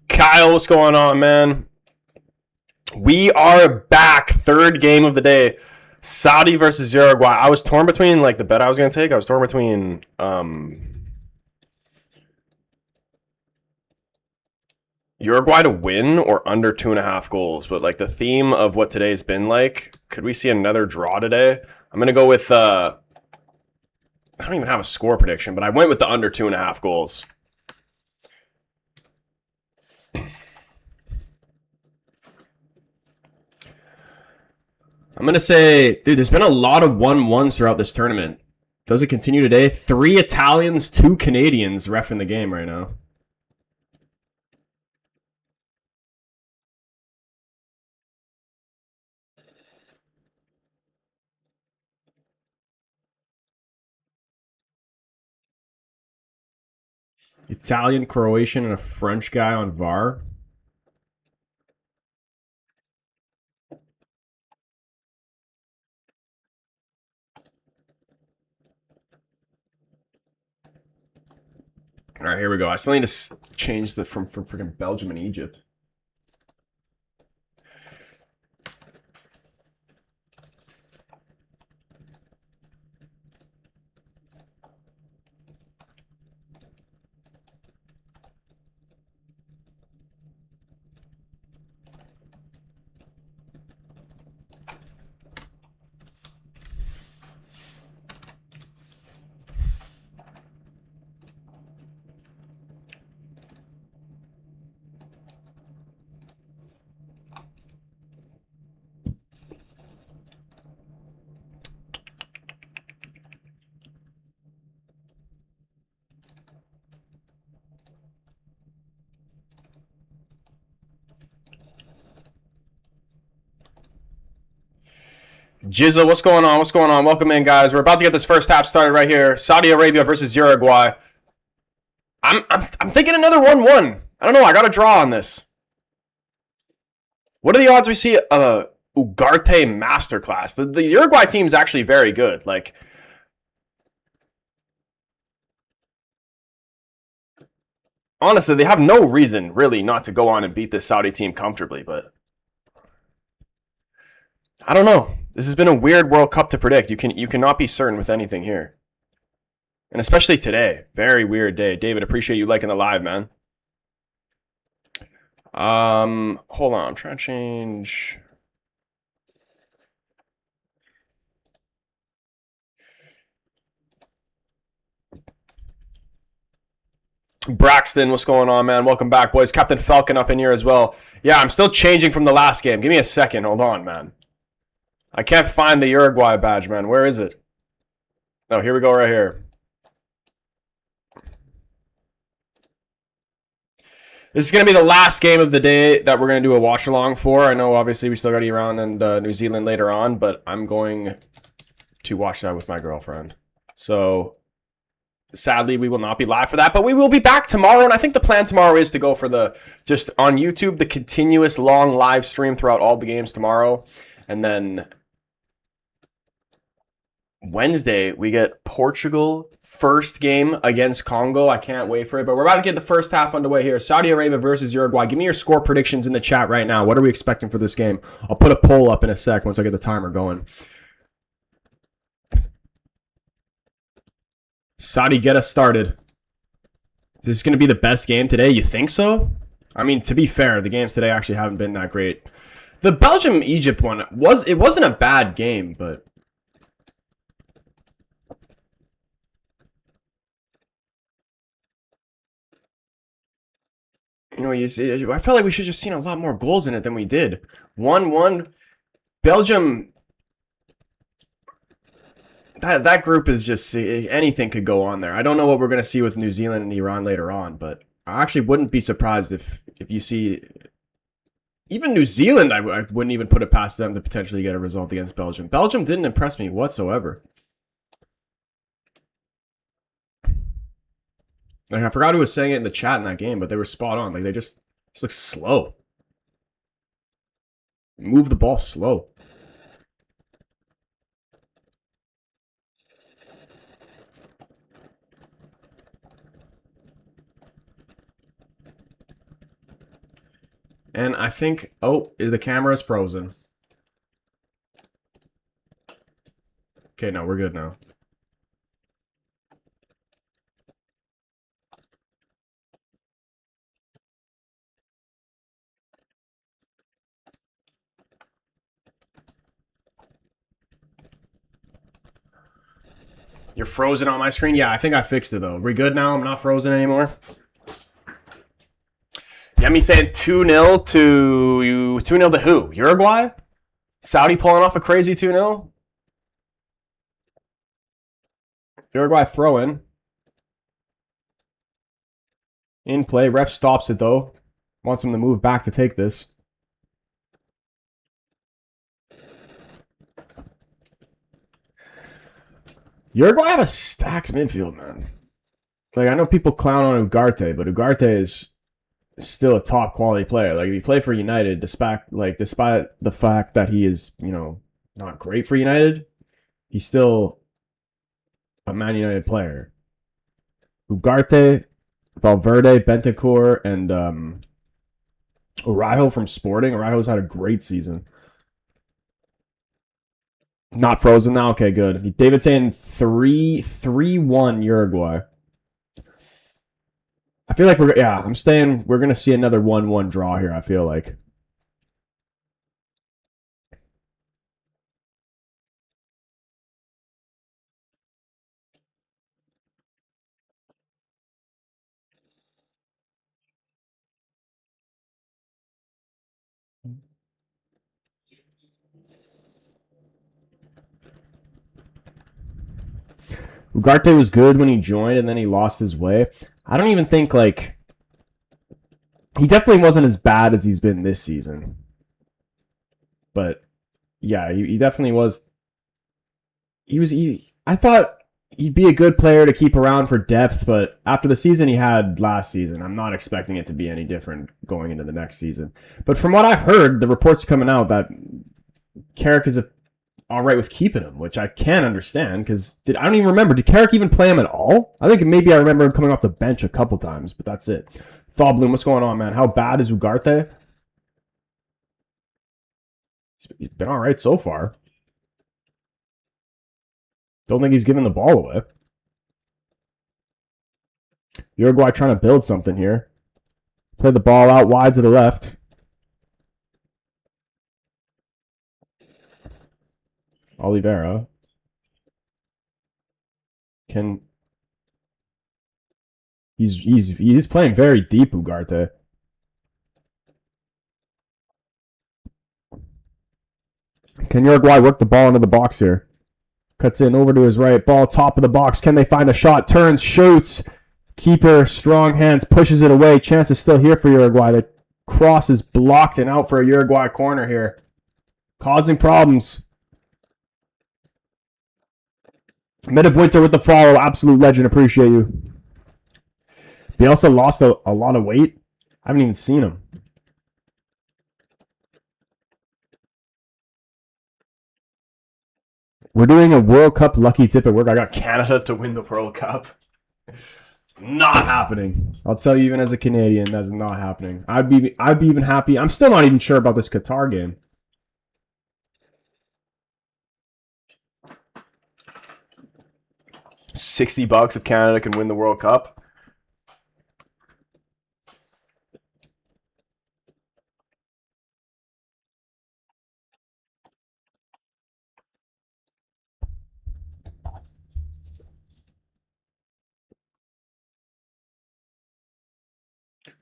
Kyle, what's going on, man? We are back. Third game of the day. Saudi versus Uruguay. I was torn between like the bet I was going to take. I was torn between Uruguay to win or under 2.5 goals. But like the theme of what today's been like, could we see another draw today? I'm going to go with, I don't even have a score prediction, but I went with the under 2.5 goals. I'm going to say, dude, there's been a lot of 1-1s throughout this tournament. Does it continue today? 3 Italians, 2 Canadians reffing the game right now. Italian, Croatian, and a French guy on VAR. All right, here we go. I still need to change the from freaking Belgium and Egypt. Jizza, what's going on? What's going on? Welcome in, guys. We're about to get this first half started right here. Saudi Arabia versus Uruguay. I'm thinking another 1-1. I don't know. I got a draw on this. What are the odds we see a Ugarte masterclass? The Uruguay team is actually very good. Like, honestly, they have no reason really not to go on and beat this Saudi team comfortably, but I don't know. This has been a weird World Cup to predict. You cannot be certain with anything here. And especially today. Very weird day. David, appreciate you liking the live, man. Hold on. I'm trying to change. Braxton, what's going on, man? Welcome back, boys. Captain Falcon up in here as well. Yeah, I'm still changing from the last game. Give me a second. Hold on, man. I can't find the Uruguay badge, man. Where is it? Oh, here we go right here. This is going to be the last game of the day that we're going to do a watch-along for. I know, obviously, we still got Iran and New Zealand later on, but I'm going to watch that with my girlfriend. So, sadly, we will not be live for that, but we will be back tomorrow, and I think the plan tomorrow is to go for the, just on YouTube, the continuous long live stream throughout all the games tomorrow, and then Wednesday, we get Portugal first game against Congo. I can't wait for it, but we're about to get the first half underway here. Saudi Arabia versus Uruguay. Give me your score predictions in the chat right now. What are we expecting for this game? I'll put a poll up in a sec once I get the timer going. Saudi, get us started. This is going to be the best game today. You think so? I mean, to be fair, the games today actually haven't been that great. The Belgium-Egypt one, it wasn't a bad game, but you know, I felt like we should have just seen a lot more goals in it than we did. 1-1. Belgium, that group is just, anything could go on there. I don't know what we're going to see with New Zealand and Iran later on, but I actually wouldn't be surprised if you see, even New Zealand, I wouldn't even put it past them to potentially get a result against Belgium. Belgium didn't impress me whatsoever. Like, I forgot who was saying it in the chat in that game, but they were spot on. Like, they just look slow. Move the ball slow. And I think, oh, the camera's frozen. Okay, no, we're good now. You're frozen on my screen? Yeah, I think I fixed it, though. We good now? I'm not frozen anymore? Yeah, me saying 2-0 to... 2-0 to who? Uruguay? Saudi pulling off a crazy 2-0? Uruguay throw-in. In play. Ref stops it, though. Wants him to move back to take this. Uruguay have a stacked midfield, man. Like, I know people clown on Ugarte, but Ugarte is still a top quality player. Like, if you play for United, despite the fact that he is, you know, not great for United, he's still a Man United player. Ugarte, Valverde, Bentancur, and Araujo from Sporting. Araujo's had a great season. Not frozen now? Okay, good. David saying 3-1 Uruguay. I feel like we're going to see another 1-1 draw here, I feel like. Ugarte was good when he joined, and then he lost his way. I don't even think, like... He definitely wasn't as bad as he's been this season. But, yeah, he definitely was... I thought he'd be a good player to keep around for depth, but after the season he had last season, I'm not expecting it to be any different going into the next season. But from what I've heard, the reports coming out that Carrick is all right with keeping him, which I can't understand because I don't even remember. Did Carrick even play him at all? I think maybe I remember him coming off the bench a couple times, but that's it. Thawbloom, what's going on, man? How bad is Ugarte? He's been all right so far. Don't think he's giving the ball away. Uruguay trying to build something here. Play the ball out wide to the left. Oliveira. He's playing very deep, Ugarte. Can Uruguay work the ball into the box here? Cuts in over to his right. Ball top of the box. Can they find a shot? Turns, shoots. Keeper, strong hands, pushes it away. Chance is still here for Uruguay. The cross is blocked and out for a Uruguay corner here. Causing problems. Mid of Winter with the follow. Absolute legend. Appreciate you. Bielsa lost a lot of weight. I haven't even seen him. We're doing a World Cup lucky tip at work. I got Canada to win the World Cup. Not happening. I'll tell you, even as a Canadian, that's not happening. I'd be even happy. I'm still not even sure about this Qatar game. $60 if Canada can win the World Cup.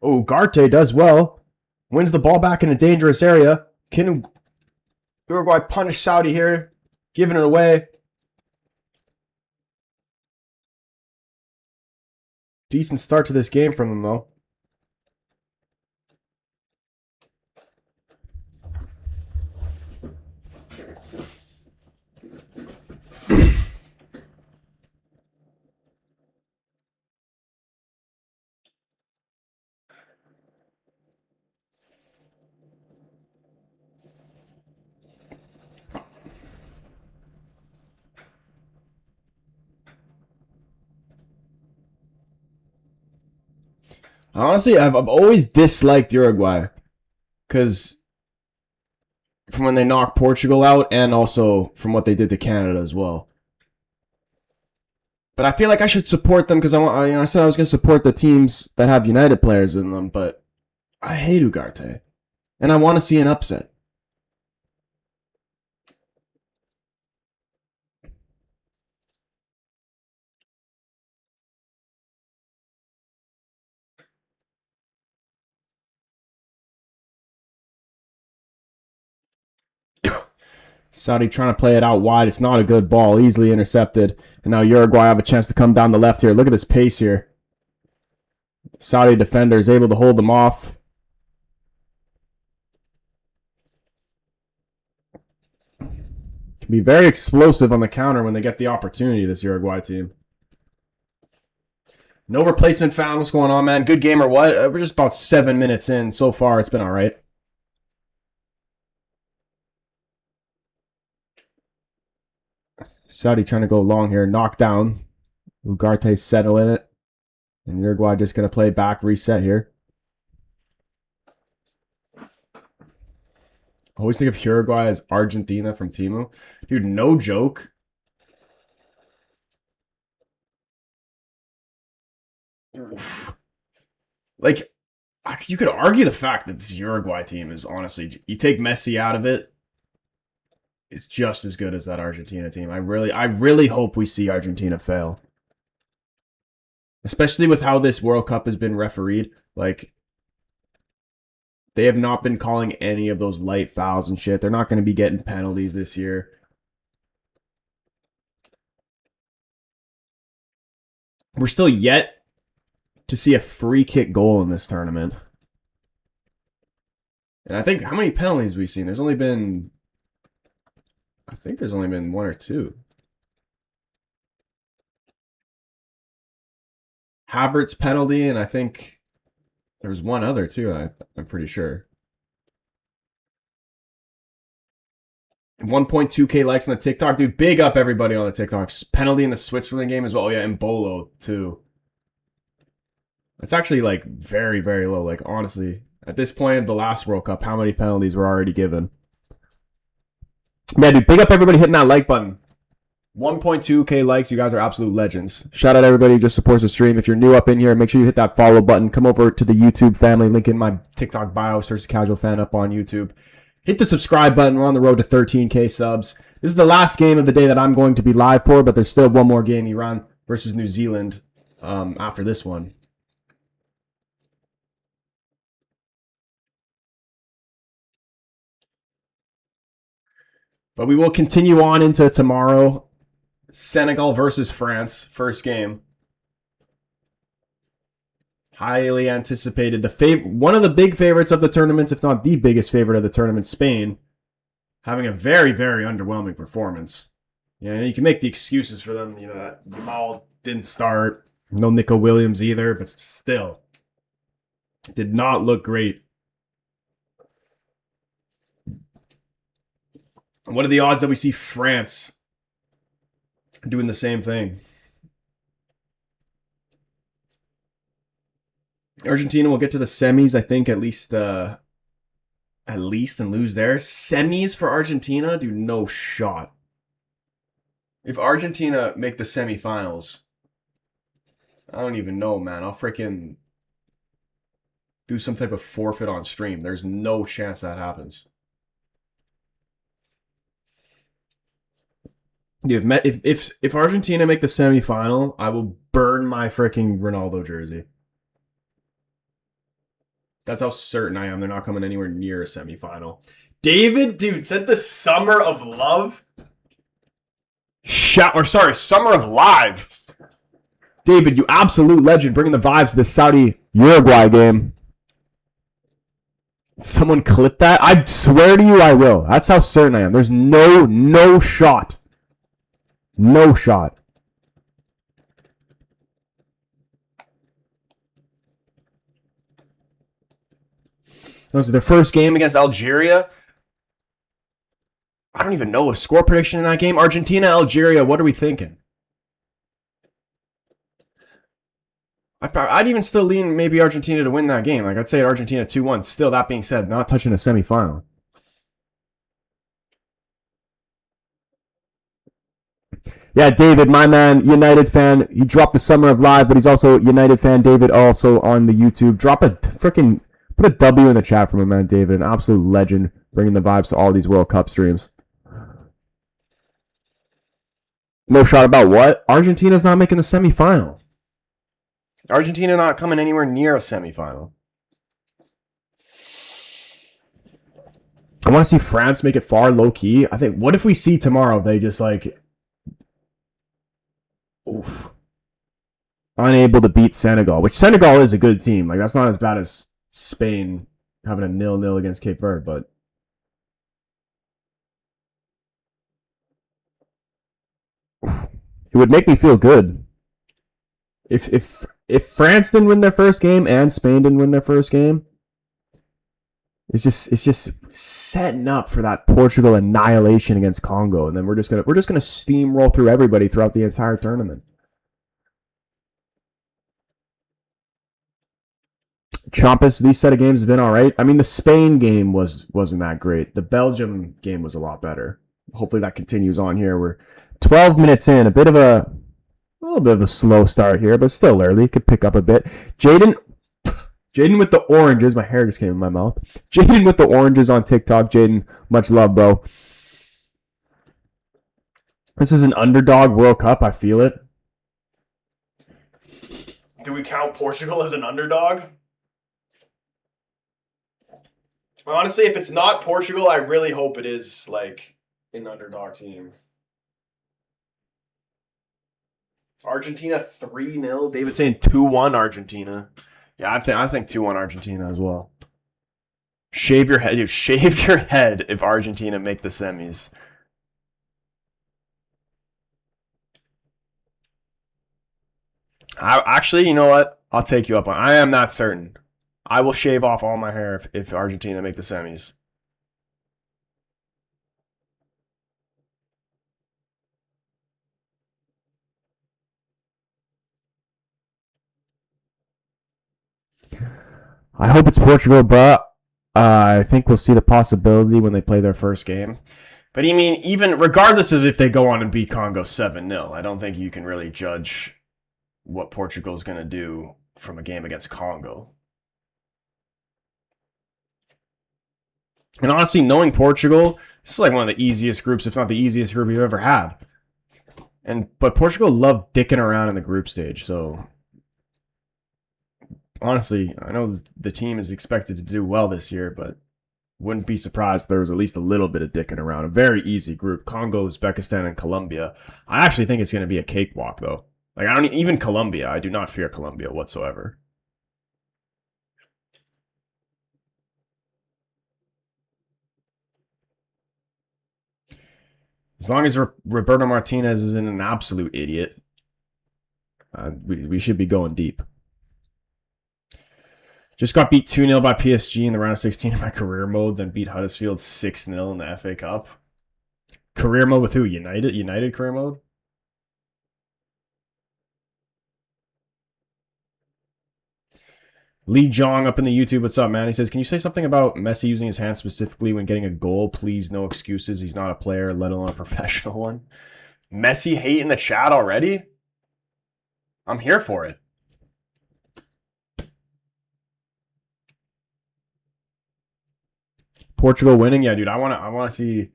Oh, Ugarte does well. Wins the ball back in a dangerous area. Can Uruguay punish Saudi here? Giving it away. Decent start to this game from them, though. Honestly, I've always disliked Uruguay because from when they knocked Portugal out, and also from what they did to Canada as well. But I feel like I should support them because I said I was going to support the teams that have United players in them, but I hate Ugarte, and I want to see an upset. Saudi trying to play it out wide. It's not a good ball. Easily intercepted. And now Uruguay have a chance to come down the left here. Look at this pace here. Saudi defender is able to hold them off. Can be very explosive on the counter when they get the opportunity, this Uruguay team. No replacement found. What's going on, man? Good game or what? We're just about 7 minutes in. So far, it's been all right. Saudi trying to go long here. Knocked down. Ugarte settling it. And Uruguay just going to play back, reset here. I always think of Uruguay as Argentina from Timu. Dude, no joke. Oof. Like, you could argue the fact that this Uruguay team is honestly, you take Messi out of it, it's just as good as that Argentina team. I really hope we see Argentina fail. Especially with how this World Cup has been refereed. Like, they have not been calling any of those light fouls and shit. They're not going to be getting penalties this year. We're still yet to see a free kick goal in this tournament. And I think, how many penalties have we seen? There's only been, I think there's only been one or two. Havertz penalty, and I think there was one other too, I'm pretty sure. 1.2k likes on the TikTok. Dude, big up everybody on the TikToks. Penalty in the Switzerland game as well. Oh, yeah, and Bolo too. It's actually like very, very low. Like, honestly, at this point of the last World Cup, how many penalties were already given? Man, dude, big up everybody hitting that like button. 1.2k likes. You guys are absolute legends. Shout out everybody who just supports the stream. If you're new up in here, make sure you hit that follow button. Come over to the YouTube family. Link in my TikTok bio. Search the Casual Fan up on YouTube. Hit the subscribe button. We're on the road to 13k subs. This is the last game of the day that I'm going to be live for, but there's still one more game, Iran versus New Zealand, after this one. But we will continue on into tomorrow. Senegal versus France, first game. Highly anticipated. One of the big favorites of the tournaments, if not the biggest favorite of the tournament, Spain, having a very, very underwhelming performance. Yeah, you can make the excuses for them. You know, that Jamal didn't start. No Nico Williams either, but still. It did not look great. What are the odds that we see France doing the same thing? Argentina will get to the semis, I think, at least, and lose there. Semis for Argentina? Dude, no shot. If Argentina make the semifinals, I don't even know, man. I'll freaking do some type of forfeit on stream. There's no chance that happens. Dude, if Argentina make the semifinal, I will burn my freaking Ronaldo jersey. That's how certain I am. They're not coming anywhere near a semifinal. David, dude, said the Summer of Love. Summer of Live. David, you absolute legend, bringing the vibes to the Saudi-Uruguay game. Someone clip that? I swear to you I will. That's how certain I am. There's no shot. No shot. That was their first game against Algeria. I don't even know a score prediction in that game. Argentina, Algeria, what are we thinking? I'd even still lean maybe Argentina to win that game. Like I'd say Argentina 2-1. Still, that being said, not touching a semifinal. Yeah, David, my man, United fan. He dropped the Summer of Live, but he's also United fan. David, also on the YouTube. Drop a freaking put a W in the chat for my man, David. An absolute legend, bringing the vibes to all these World Cup streams. No shot about what? Argentina's not making the semifinal. Argentina not coming anywhere near a semifinal. I want to see France make it far low key. I think, what if we see tomorrow they just like, oof, unable to beat Senegal, which Senegal is a good team. Like that's not as bad as Spain having a 0-0 against Cape Verde, but oof, it would make me feel good if France didn't win their first game and Spain didn't win their first game. It's just setting up for that Portugal annihilation against Congo, and then we're just gonna steamroll through everybody throughout the entire tournament. Champus, these set of games have been all right. I mean, the Spain game wasn't that great. The Belgium game was a lot better. Hopefully that continues on here. We're 12 minutes in, a little bit of a slow start here, but still early. Could pick up a bit. Jaden with the oranges. My hair just came in my mouth. Jaden with the oranges on TikTok. Jaden, much love, bro. This is an underdog World Cup. I feel it. Do we count Portugal as an underdog? Honestly, if it's not Portugal, I really hope it is like an underdog team. Argentina 3-0. David saying 2-1 Argentina. Yeah, I think 2-1 Argentina as well. Shave your head, dude. Shave your head if Argentina make the semis. Actually, you know what? I'll take you up on. I am not certain. I will shave off all my hair if Argentina make the semis. I hope it's Portugal, but I think we'll see the possibility when they play their first game. But I mean, even regardless of if they go on and beat Congo 7-0, I don't think you can really judge what Portugal's going to do from a game against Congo. And honestly, knowing Portugal, this is like one of the easiest groups, if not the easiest group we've ever had. But Portugal loved dicking around in the group stage, so honestly, I know the team is expected to do well this year, but wouldn't be surprised if there was at least a little bit of dicking around. A very easy group. Congo, Uzbekistan, and Colombia. I actually think it's going to be a cakewalk, though. Like, I don't even Colombia. I do not fear Colombia whatsoever. As long as Roberto Martinez isn't an absolute idiot, we should be going deep. Just got beat 2-0 by PSG in the round of 16 in my career mode, then beat Huddersfield 6-0 in the FA Cup. Career mode with who? United career mode? Lee Jong up in the YouTube. What's up, man? He says, can you say something about Messi using his hands specifically when getting a goal? Please, no excuses. He's not a player, let alone a professional one. Messi hate in the chat already? I'm here for it. Portugal winning? Yeah, dude. I want to see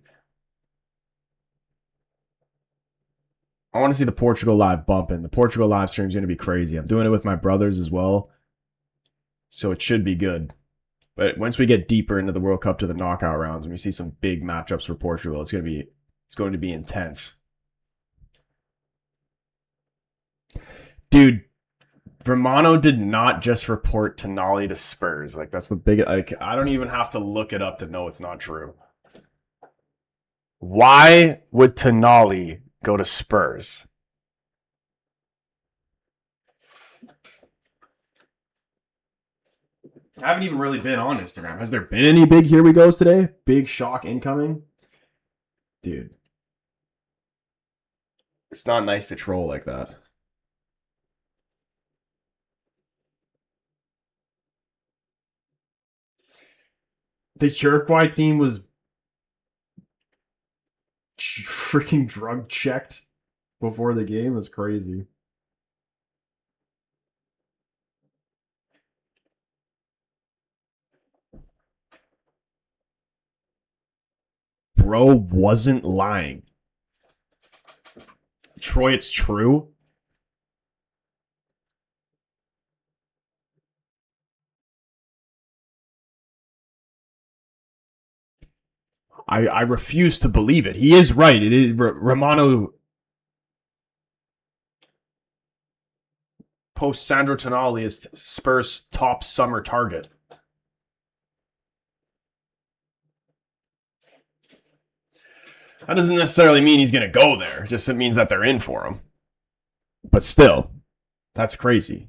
the Portugal live bumping. The Portugal live stream is going to be crazy. I'm doing it with my brothers as well, so it should be good. But once we get deeper into the World Cup to the knockout rounds, and we see some big matchups for Portugal, it's going to be intense. Dude, Romano did not just report Tonali to Spurs. Like, that's the big... Like, I don't even have to look it up to know it's not true. Why would Tonali go to Spurs? I haven't even really been on Instagram. Has there been any big here we goes today? Big shock incoming? Dude. It's not nice to troll like that. The Uruguay team was freaking drug checked before the game. That's crazy. Bro wasn't lying. Troy, it's true. I refuse to believe it. He is right. It is Romano post Sandro Tonali as Spurs' top summer target. That doesn't necessarily mean he's going to go there. It just means that they're in for him. But still, that's crazy.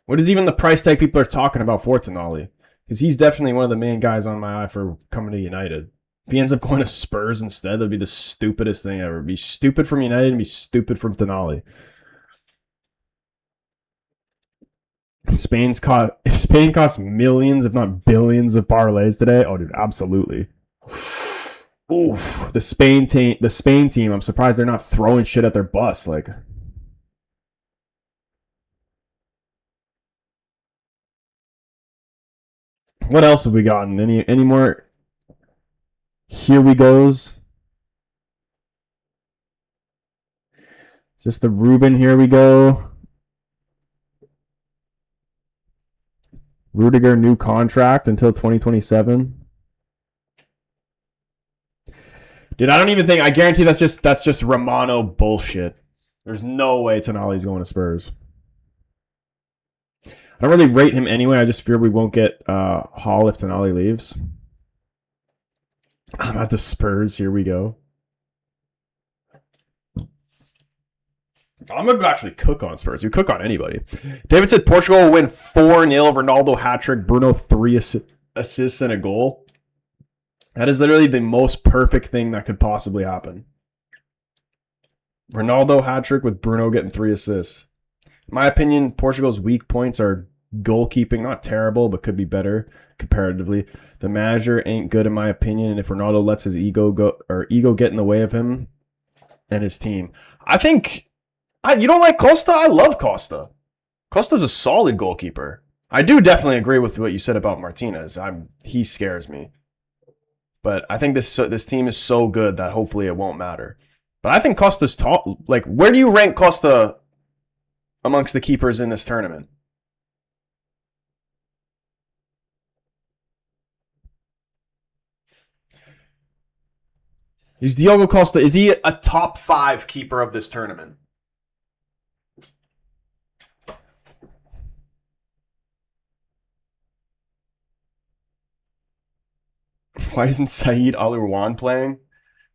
What is even the price tag people are talking about for Tonali? Because he's definitely one of the main guys on my eye for coming to United. If he ends up going to Spurs instead, that'd be the stupidest thing ever. Be stupid from United and be stupid from Tonali. If Spain costs millions, if not billions, of parlays today, oh, dude, absolutely. Oof, the Spain team. I'm surprised they're not throwing shit at their bus. Like, what else have we gotten? Any more? Here we goes. Just the Ruben. Here we go. Rudiger new contract until 2027. Dude, I don't even think. I guarantee that's just Romano bullshit. There's no way Tonali's going to Spurs. I don't really rate him anyway. I just fear we won't get Hall if Tonali leaves. I'm at the Spurs. Here we go. I'm going to actually cook on Spurs. You cook on anybody. David said Portugal will win 4-0. Ronaldo hat-trick. Bruno 3 assists and a goal. That is literally the most perfect thing that could possibly happen. Ronaldo hat-trick with Bruno getting 3 assists. In my opinion, Portugal's weak points are goalkeeping. Not terrible, but could be better comparatively. The manager ain't good in my opinion, and if Ronaldo lets his ego get in the way of him and his team. I think... you don't like Costa? I love Costa. Costa's a solid goalkeeper. I do definitely agree with what you said about Martinez. He scares me. But I think this team is so good that hopefully it won't matter. But I think Costa's top. Like, where do you rank Costa amongst the keepers in this tournament? Is Diogo Costa, is he a top 5 keeper of this tournament? Why isn't Saeed Alirwan playing?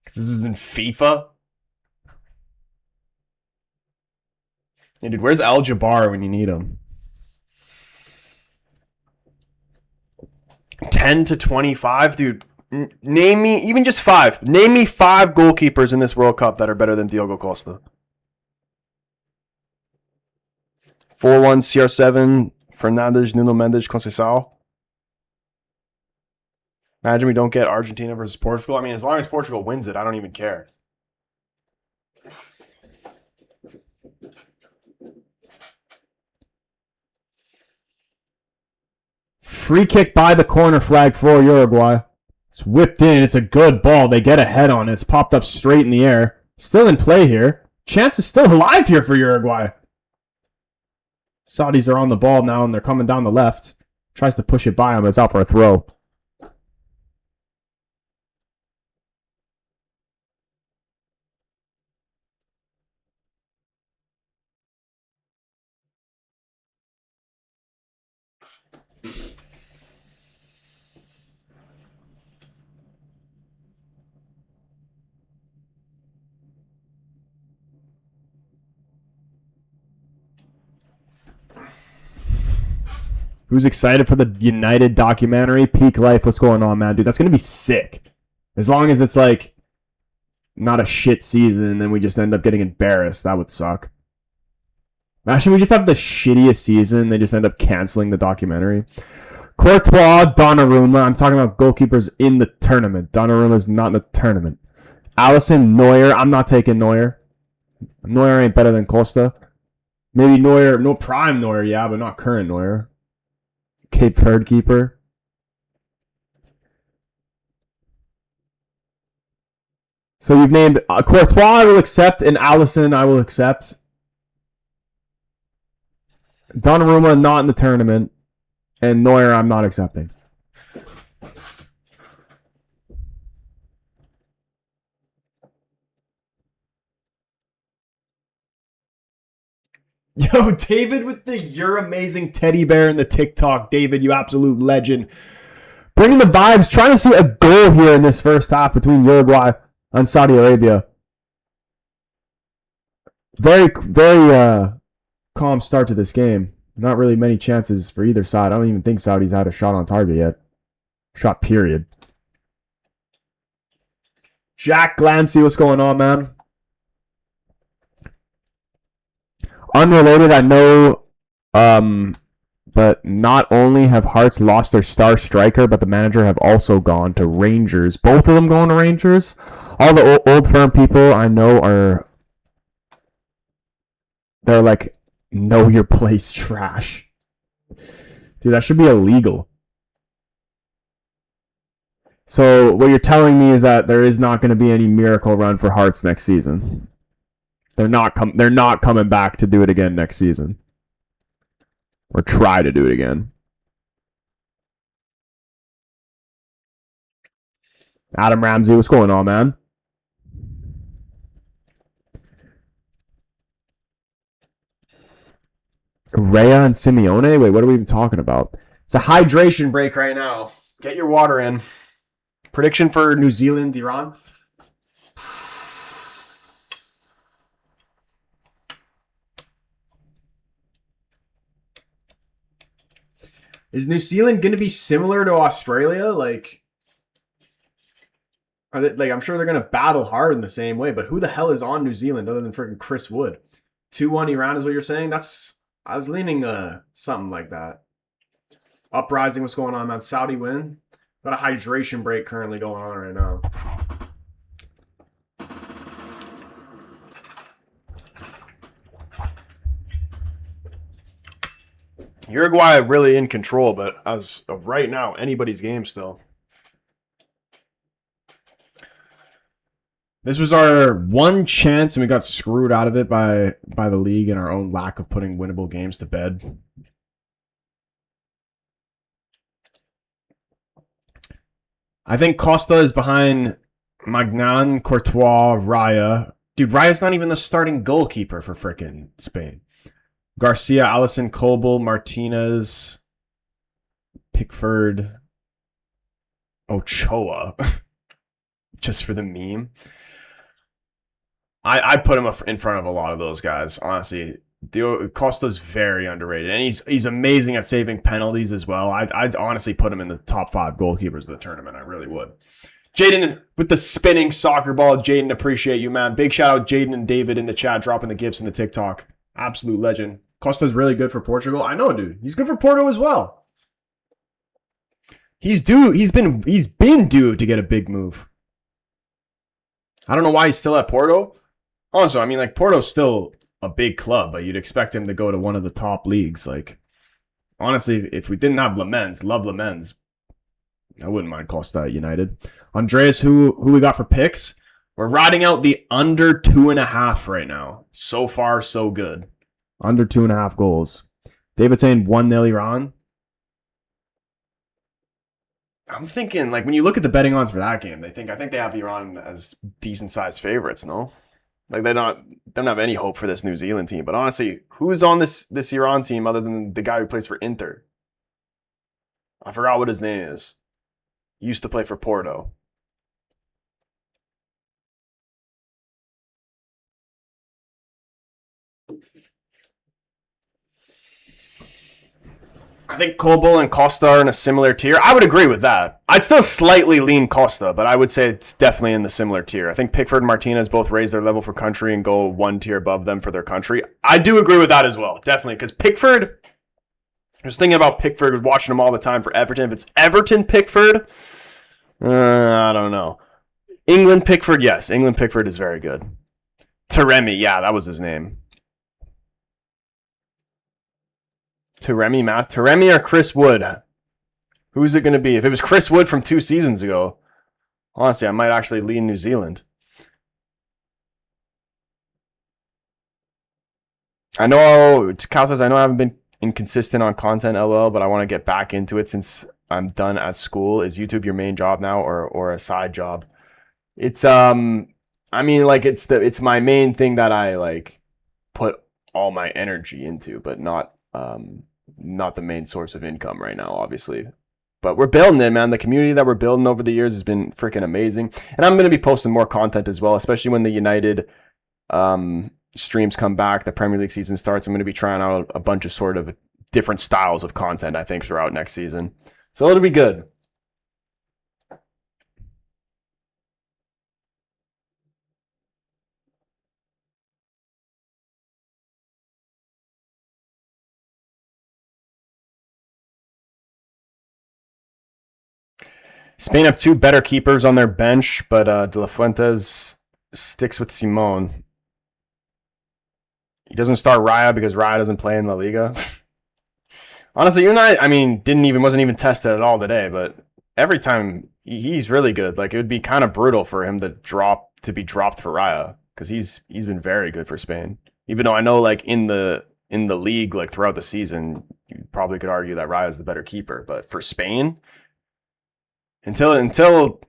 Because this is in FIFA? Hey, dude, where's Al Jabbar when you need him? 10 to 25? Dude, name me, even just 5. Name me 5 goalkeepers in this World Cup that are better than Diogo Costa. 4-1, CR7, Fernandes, Nuno Mendes, Conceição. Imagine we don't get Argentina versus Portugal. I mean, as long as Portugal wins it, I don't even care. Free kick by the corner flag for Uruguay. It's whipped in. It's a good ball. They get a head on it. It's popped up straight in the air. Still in play here. Chance is still alive here for Uruguay. Saudis are on the ball now, and they're coming down the left. Tries to push it by him. It's out for a throw. Who's excited for the United documentary? Peak Life. What's going on, man? Dude, that's going to be sick. As long as it's like not a shit season and then we just end up getting embarrassed. That would suck. Actually, we just have the shittiest season. They just end up canceling the documentary. Courtois, Donnarumma. I'm talking about goalkeepers in the tournament. Donnarumma's not in the tournament. Allison, Neuer. I'm not taking Neuer. Neuer ain't better than Costa. Maybe Neuer, no prime Neuer, yeah, but not current Neuer. Cape Verde keeper. So you've named Courtois, I will accept, and Allison, I will accept. Donnarumma, not in the tournament. And Neuer, I'm not accepting. Yo, David with the "You're amazing" teddy bear in the TikTok. David, you absolute legend. Bringing the vibes, trying to see a goal here in this first half between Uruguay and Saudi Arabia. Very, very calm start to this game. Not really many chances for either side. I don't even think Saudi's had a shot on target yet. Shot period. Jack Glancy, what's going on, man? Unrelated, I know, but not only have Hearts lost their star striker, but the manager have also gone to Rangers. Both of them going to Rangers. All the old firm people I know they're like, know your place trash. Dude, that should be illegal. So what you're telling me is that there is not going to be any miracle run for Hearts next season. They're not coming back to do it again next season. Or try to do it again. Adam Ramsey, what's going on, man? Rhea and Simeone? Wait, what are we even talking about? It's a hydration break right now. Get your water in. Prediction for New Zealand, Iran? Is New Zealand going to be similar to Australia? Like, are they, like, I'm sure they're going to battle hard in the same way, but who the hell is on New Zealand other than freaking Chris Wood? 2-1 Iran is what you're saying? I was leaning something like that. Uprising, what's going on, man? Saudi win. Got a hydration break currently going on right now. Uruguay really in control, but as of right now, anybody's game still. This was our one chance, and we got screwed out of it by the league and our own lack of putting winnable games to bed. I think Costa is behind Magnan, Courtois, Raya. Dude, Raya's not even the starting goalkeeper for frickin' Spain. Garcia, Allison, Coble, Martinez, Pickford, Ochoa. Just for the meme. I put him in front of a lot of those guys, honestly. Costa's very underrated, and he's amazing at saving penalties as well. I'd honestly put him in the top 5 goalkeepers of the tournament. I really would. Jaden with the spinning soccer ball. Jaden, appreciate you, man. Big shout out Jaden and David in the chat, dropping the gifts in the TikTok. Absolute legend. Costa's really good for Portugal. I know, dude. He's good for Porto as well. He's due. He's been due to get a big move. I don't know why he's still at Porto. Also, I mean, like, Porto's still a big club, but you'd expect him to go to one of the top leagues. Like, honestly, if we didn't have Lamens, love Lamens, I wouldn't mind Costa at United. Andreas, who we got for picks? We're riding out the under 2.5 right now. So far, so good. Under 2.5 goals. David saying 1-0 Iran. I'm thinking, like, when you look at the betting odds for that game, I think they have Iran as decent sized favorites, no? Like, they don't have any hope for this New Zealand team. But honestly, who's on this Iran team other than the guy who plays for Inter? I forgot what his name is. He used to play for Porto. I think Coble and Costa are in a similar tier. I would agree with that. I'd still slightly lean Costa, but I would say it's definitely in the similar tier. I think Pickford and Martinez both raise their level for country and go one tier above them for their country. I do agree with that as well, definitely, because Pickford was thinking about Pickford, watching him all the time for Everton. If it's Everton Pickford, I don't know. England Pickford, yes. England Pickford is very good. Taremi, yeah, that was his name. Taremi or Chris Wood? Who's it going to be? If it was Chris Wood from 2 seasons ago, honestly, I might actually lean New Zealand. I know, Cal says, I know I haven't been inconsistent on content, LL, but I want to get back into it since I'm done at school. Is YouTube your main job now or a side job? It's I mean, like it's my main thing that I like put all my energy into, but not the main source of income right now, obviously. But we're building it, man. The community that we're building over the years has been freaking amazing. And I'm going to be posting more content as well, especially when the United streams come back, the Premier League season starts. I'm going to be trying out a bunch of sort of different styles of content, I think, throughout next season. So it'll be good. Spain have 2 better keepers on their bench, but De La Fuentes sticks with Simon. He doesn't start Raya because Raya doesn't play in La Liga. Honestly, you and I mean, wasn't even tested at all today, but every time he's really good. Like, it would be kind of brutal for him to be dropped for Raya because he's been very good for Spain. Even though I know, like, in the league, like throughout the season, you probably could argue that Raya is the better keeper, but for Spain, until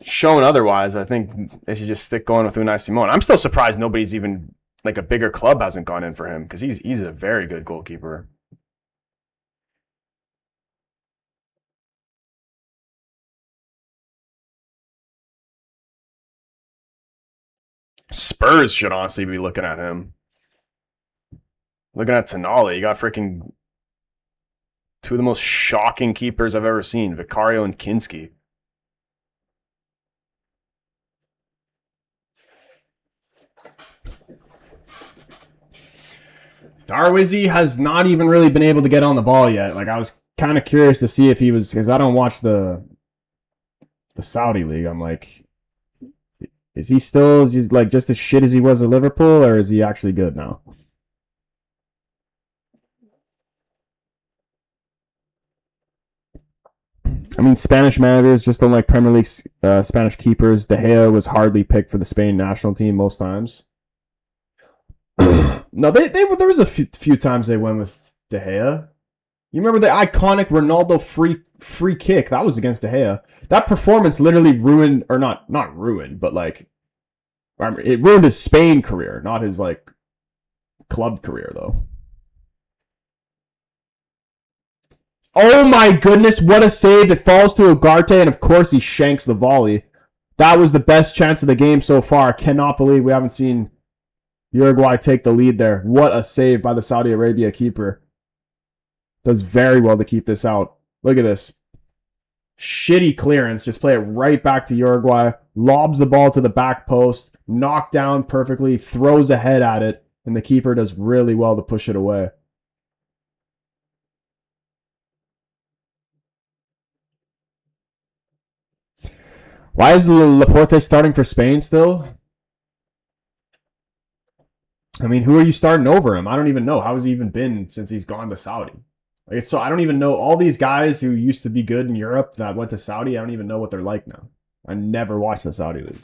shown otherwise, I think they should just stick going with Unai Simon. I'm still surprised nobody's even, like, a bigger club hasn't gone in for him because he's a very good goalkeeper. Spurs should honestly be looking at him. Looking at Tonali, you got freaking 2 of the most shocking keepers I've ever seen, Vicario and Kinski. Darwizi has not even really been able to get on the ball yet. Like, I was kind of curious to see if he was, because I don't watch the Saudi league. I'm like, is he still just as shit as he was at Liverpool, or is he actually good now? I mean, Spanish managers just don't like Premier League Spanish keepers. De Gea was hardly picked for the Spain national team most times. No, there was a few times they went with De Gea. You remember the iconic Ronaldo free kick? That was against De Gea. That performance literally ruined, or not ruined, but like, it ruined his Spain career, not his like club career though. Oh my goodness, what a save. It falls to Ugarte, and of course he shanks the volley. That was the best chance of the game so far. I cannot believe we haven't seen Uruguay take the lead there. What a save by the Saudi Arabia keeper. Does very well to keep this out. Look at this. Shitty clearance. Just play it right back to Uruguay. Lobs the ball to the back post. Knocked down perfectly. Throws a head at it. And the keeper does really well to push it away. Why is Laporte starting for Spain still? I mean, who are you starting over him? I don't even know. How has he even been since he's gone to Saudi? Like, so I don't even know. All these guys who used to be good in Europe that went to Saudi, I don't even know what they're like now. I never watched the Saudi league.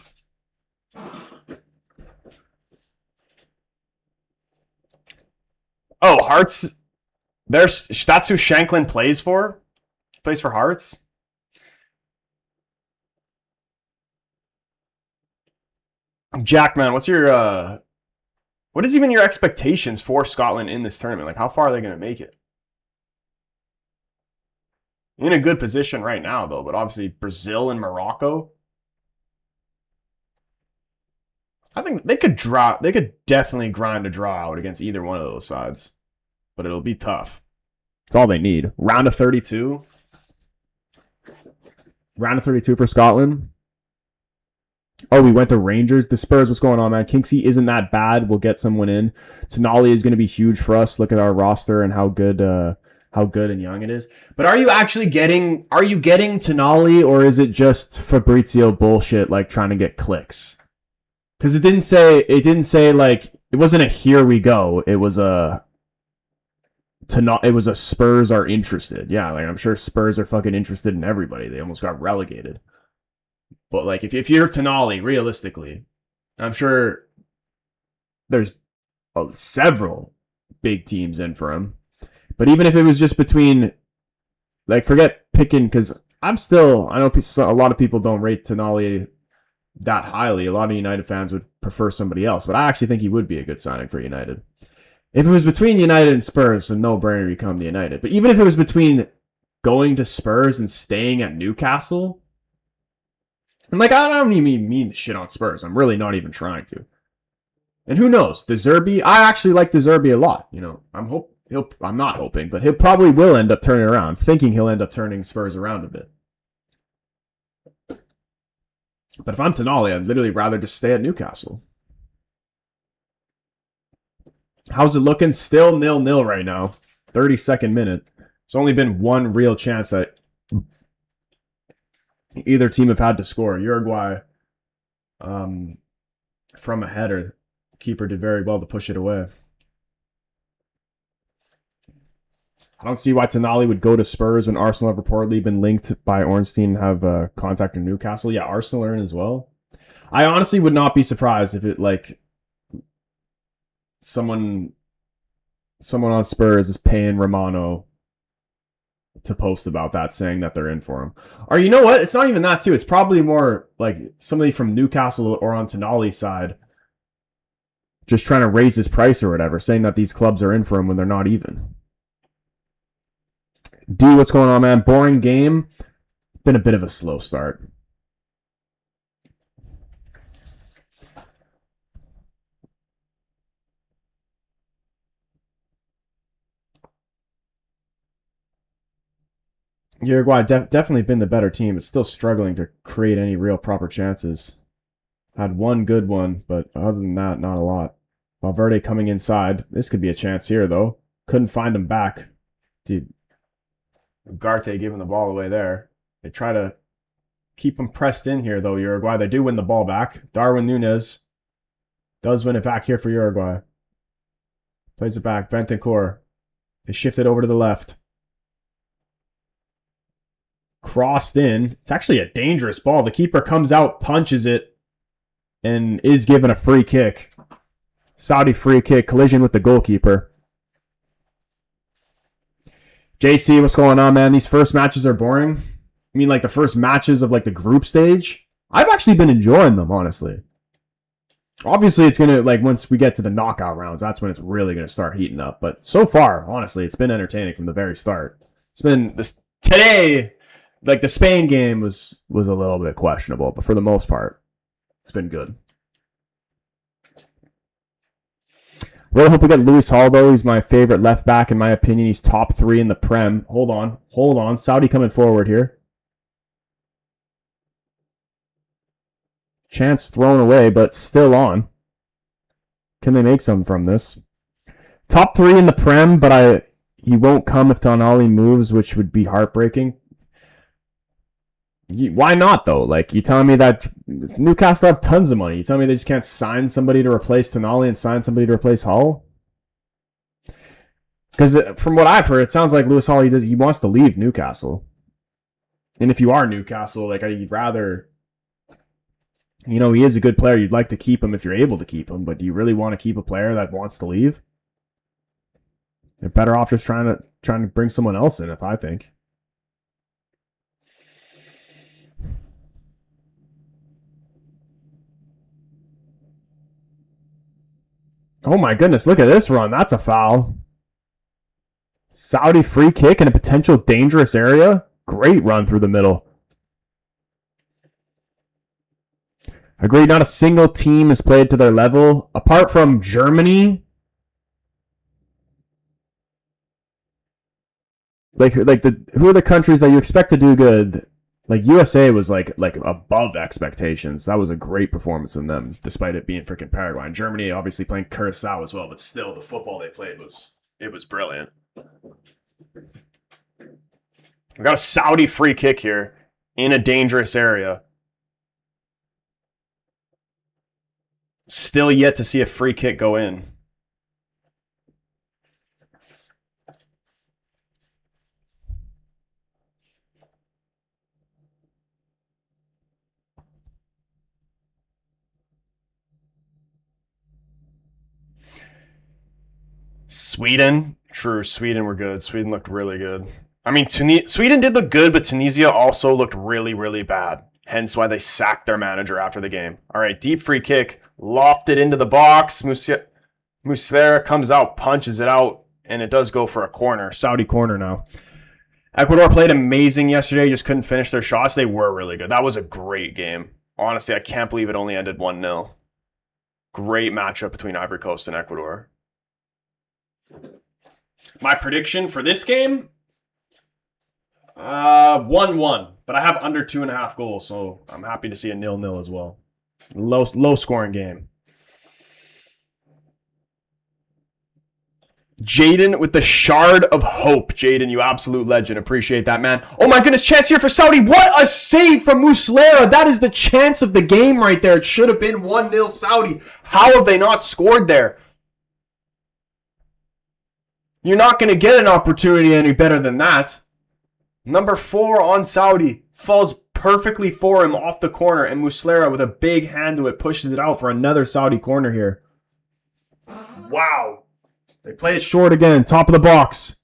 Oh, Hearts. That's who Shanklin plays for? Plays for Hearts? Jack, man, what is even your expectations for Scotland in this tournament? Like, how far are they going to make it? In a good position right now, though, but obviously Brazil and Morocco. I think they could definitely grind a draw out against either one of those sides, but it'll be tough. It's all they need. Round of 32. Round of 32 for Scotland. Oh, we went to Rangers. The Spurs, what's going on, man? Kinksey isn't that bad. We'll get someone in. Tonali is going to be huge for us. Look at our roster and how good how good and young it is. But are you getting Tonali, or is it just Fabrizio bullshit like trying to get clicks? Because it didn't say like it wasn't a here we go. It was a Spurs are interested. Yeah, like I'm sure Spurs are fucking interested in everybody. They almost got relegated. But like if you're Tonali, realistically, I'm sure there's several big teams in for him. But even if it was just between, like, forget picking, because I know a lot of people don't rate Tonali that highly. A lot of United fans would prefer somebody else, but I actually think he would be a good signing for United. If it was between United and Spurs, it's a no-brainer to come to United. But even if it was between going to Spurs and staying at Newcastle, and like I don't even mean to shit on Spurs. I'm really not even trying to. And who knows? De Zerbi, I actually like De Zerbi a lot. You know, I'm not hoping, but he probably will end up turning around. I'm thinking he'll end up turning Spurs around a bit. But if I'm Tonali, I'd literally rather just stay at Newcastle. How's it looking? Still 0-0 right now. 32nd minute. There's only been one real chance that either team have had to score. Uruguay, from a header, keeper did very well to push it away. I don't see why Tonali would go to Spurs when Arsenal have reportedly been linked by Ornstein and have contact in Newcastle. Yeah, Arsenal are in as well. I honestly would not be surprised if it like someone on Spurs is paying Romano to post about that, saying that they're in for him. Or you know what? It's not even that too. It's probably more like somebody from Newcastle or on Tonali's side just trying to raise his price or whatever, saying that these clubs are in for him when they're not even. D, what's going on, man? Boring game. Been a bit of a slow start. Uruguay definitely been the better team. It's still struggling to create any real proper chances. Had one good one, but other than that, not a lot. Valverde coming inside. This could be a chance here, though. Couldn't find him back. Dude, Ugarte giving the ball away there. They try to keep him pressed in here, though, Uruguay. They do win the ball back. Darwin Núñez does win it back here for Uruguay. Plays it back. Bentancur. They shift it over to the left. Crossed in. It's actually a dangerous ball. The keeper comes out, punches it, and is given a free kick. Saudi free kick. Collision with the goalkeeper. JC, what's going on, man? These first matches are boring. I mean, like the first matches of like the group stage. I've actually been enjoying them, honestly. Obviously, it's going to, like, once we get to the knockout rounds, that's when it's really going to start heating up. But so far, honestly, it's been entertaining from the very start. It's been this today, like the Spain game was a little bit questionable, but for the most part, it's been good. Really hope we get Lewis Hall, though. He's my favorite left back, in my opinion. He's top 3 in the Prem. Hold on. Saudi coming forward here. Chance thrown away, but still on. Can they make something from this? Top 3 in the Prem, but he won't come if Tonali moves, which would be heartbreaking. Why not, though? Like, you telling me that Newcastle have tons of money. You telling me they just can't sign somebody to replace Tonali and sign somebody to replace Hull? Because from what I've heard, it sounds like Lewis Hall, he wants to leave Newcastle. And if you are Newcastle, like, you'd rather... You know, he is a good player. You'd like to keep him if you're able to keep him, but do you really want to keep a player that wants to leave? They're better off just trying to bring someone else in, if I think. Oh my goodness, look at this run. That's a foul. Saudi free kick in a potential dangerous area. Great run through the middle. Agreed, not a single team has played to their level. Apart from Germany. Who are the countries that you expect to do good? Like USA was like above expectations. That was a great performance from them, despite it being freaking Paraguay. And Germany obviously playing Curacao as well, but still the football they played was brilliant. We got a Saudi free kick here in a dangerous area. Still yet to see a free kick go in. Sweden. True, Sweden were good. Sweden looked really good. I mean, Sweden did look good, but Tunisia also looked really, really bad. Hence why they sacked their manager after the game. All right, deep free kick. Lofted into the box. Muslera comes out, punches it out, and it does go for a corner. Saudi corner now. Ecuador played amazing yesterday, just couldn't finish their shots. They were really good. That was a great game. Honestly, I can't believe it only ended 1-0. Great matchup between Ivory Coast and Ecuador. My prediction for this game? 1-1. But I have under 2.5 goals, so I'm happy to see a 0-0 as well. Low scoring game. Jaden with the shard of hope. Jaden, you absolute legend. Appreciate that, man. Oh my goodness, chance here for Saudi. What a save from Muslera. That is the chance of the game right there. It should have been 1-0 Saudi. How have they not scored there? You're not going to get an opportunity any better than that. Number 4 on Saudi. Falls perfectly for him off the corner. And Muslera with a big hand to it pushes it out for another Saudi corner here. Wow. They play it short again. Top of the box.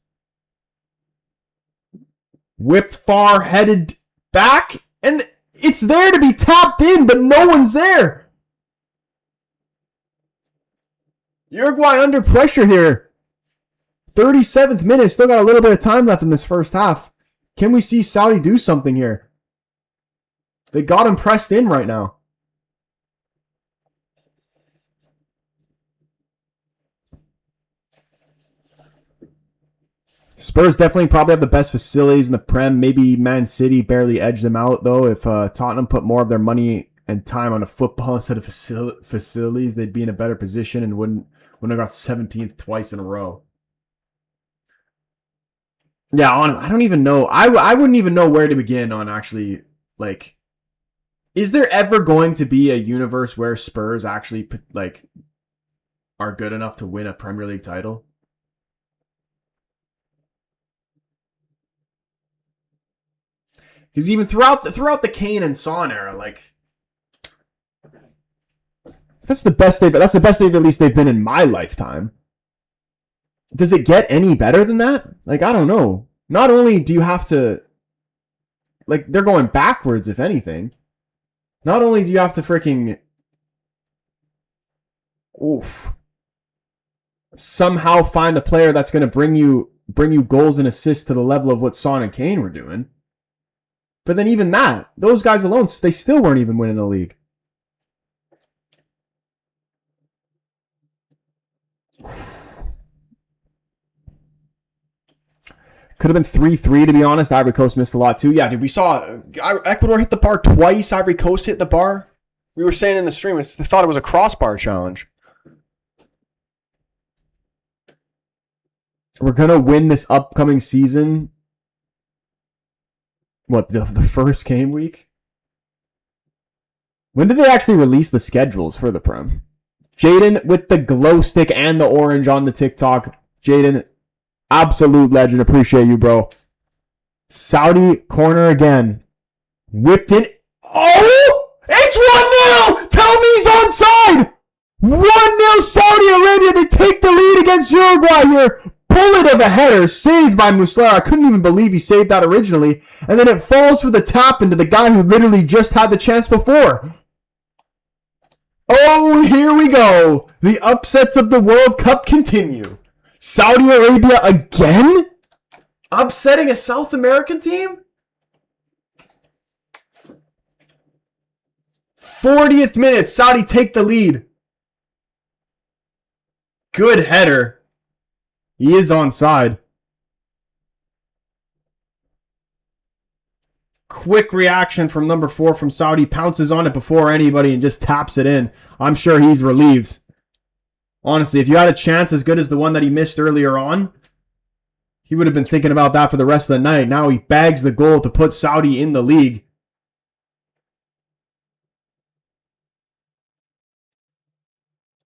Whipped far, headed back. And it's there to be tapped in, but no one's there. Uruguay under pressure here. 37th minute. Still got a little bit of time left in this first half. Can we see Saudi do something here? They got him pressed in right now. Spurs definitely probably have the best facilities in the Prem. Maybe Man City barely edged them out, though. If Tottenham put more of their money and time on a football instead of facilities, they'd be in a better position and wouldn't have got 17th twice in a row. Yeah, I don't even know. I wouldn't even know where to begin on actually, like, is there ever going to be a universe where Spurs actually, like, are good enough to win a Premier League title? Because even throughout the Kane and Son era, like, that's the best they've at least they've been in my lifetime. Does it get any better than that? Like, I don't know. Not only do you have to, like, they're going backwards, if anything. Not only do you have to freaking, somehow find a player that's going to bring you goals and assists to the level of what Son and Kane were doing. But then even that, those guys alone, they still weren't even winning the league. Could have been 3-3, to be honest. Ivory Coast missed a lot, too. Yeah, dude, we saw Ecuador hit the bar twice. Ivory Coast hit the bar. We were saying in the stream, they thought it was a crossbar challenge. We're going to win this upcoming season. What, the first game week? When did they actually release the schedules for the Prem? Jaden with the glow stick and the orange on the TikTok. Jaden, absolute legend. Appreciate you, bro. Saudi corner again. Whipped in. Oh! It's 1-0! Tell me he's onside! 1-0 Saudi Arabia. They take the lead against Uruguay here. Bullet of a header saved by Muslera. I couldn't even believe he saved that originally. And then it falls for the tap into the guy who literally just had the chance before. Oh, here we go. The upsets of the World Cup continue. Saudi Arabia again? Upsetting a South American team? 40th minute, Saudi take the lead. Good header. He is onside. Quick reaction from number 4 from Saudi. Pounces on it before anybody and just taps it in. I'm sure he's relieved. Honestly, if you had a chance as good as the one that he missed earlier on, He would have been thinking about that for the rest of the night. Now he bags the goal to put Saudi in the league.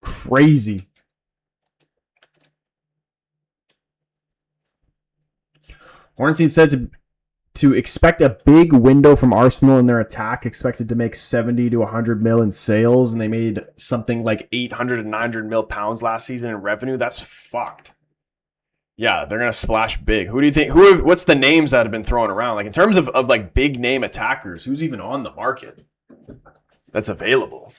Crazy. Hornstein said to expect a big window from Arsenal in their attack, expected to make 70 to 100 mil in sales, and they made something like 800 to 900 mil pounds last season in revenue. That's fucked. Yeah, they're gonna splash big. Who do you think? What's the names that have been thrown around? Like in terms of like big name attackers, who's even on the market that's available?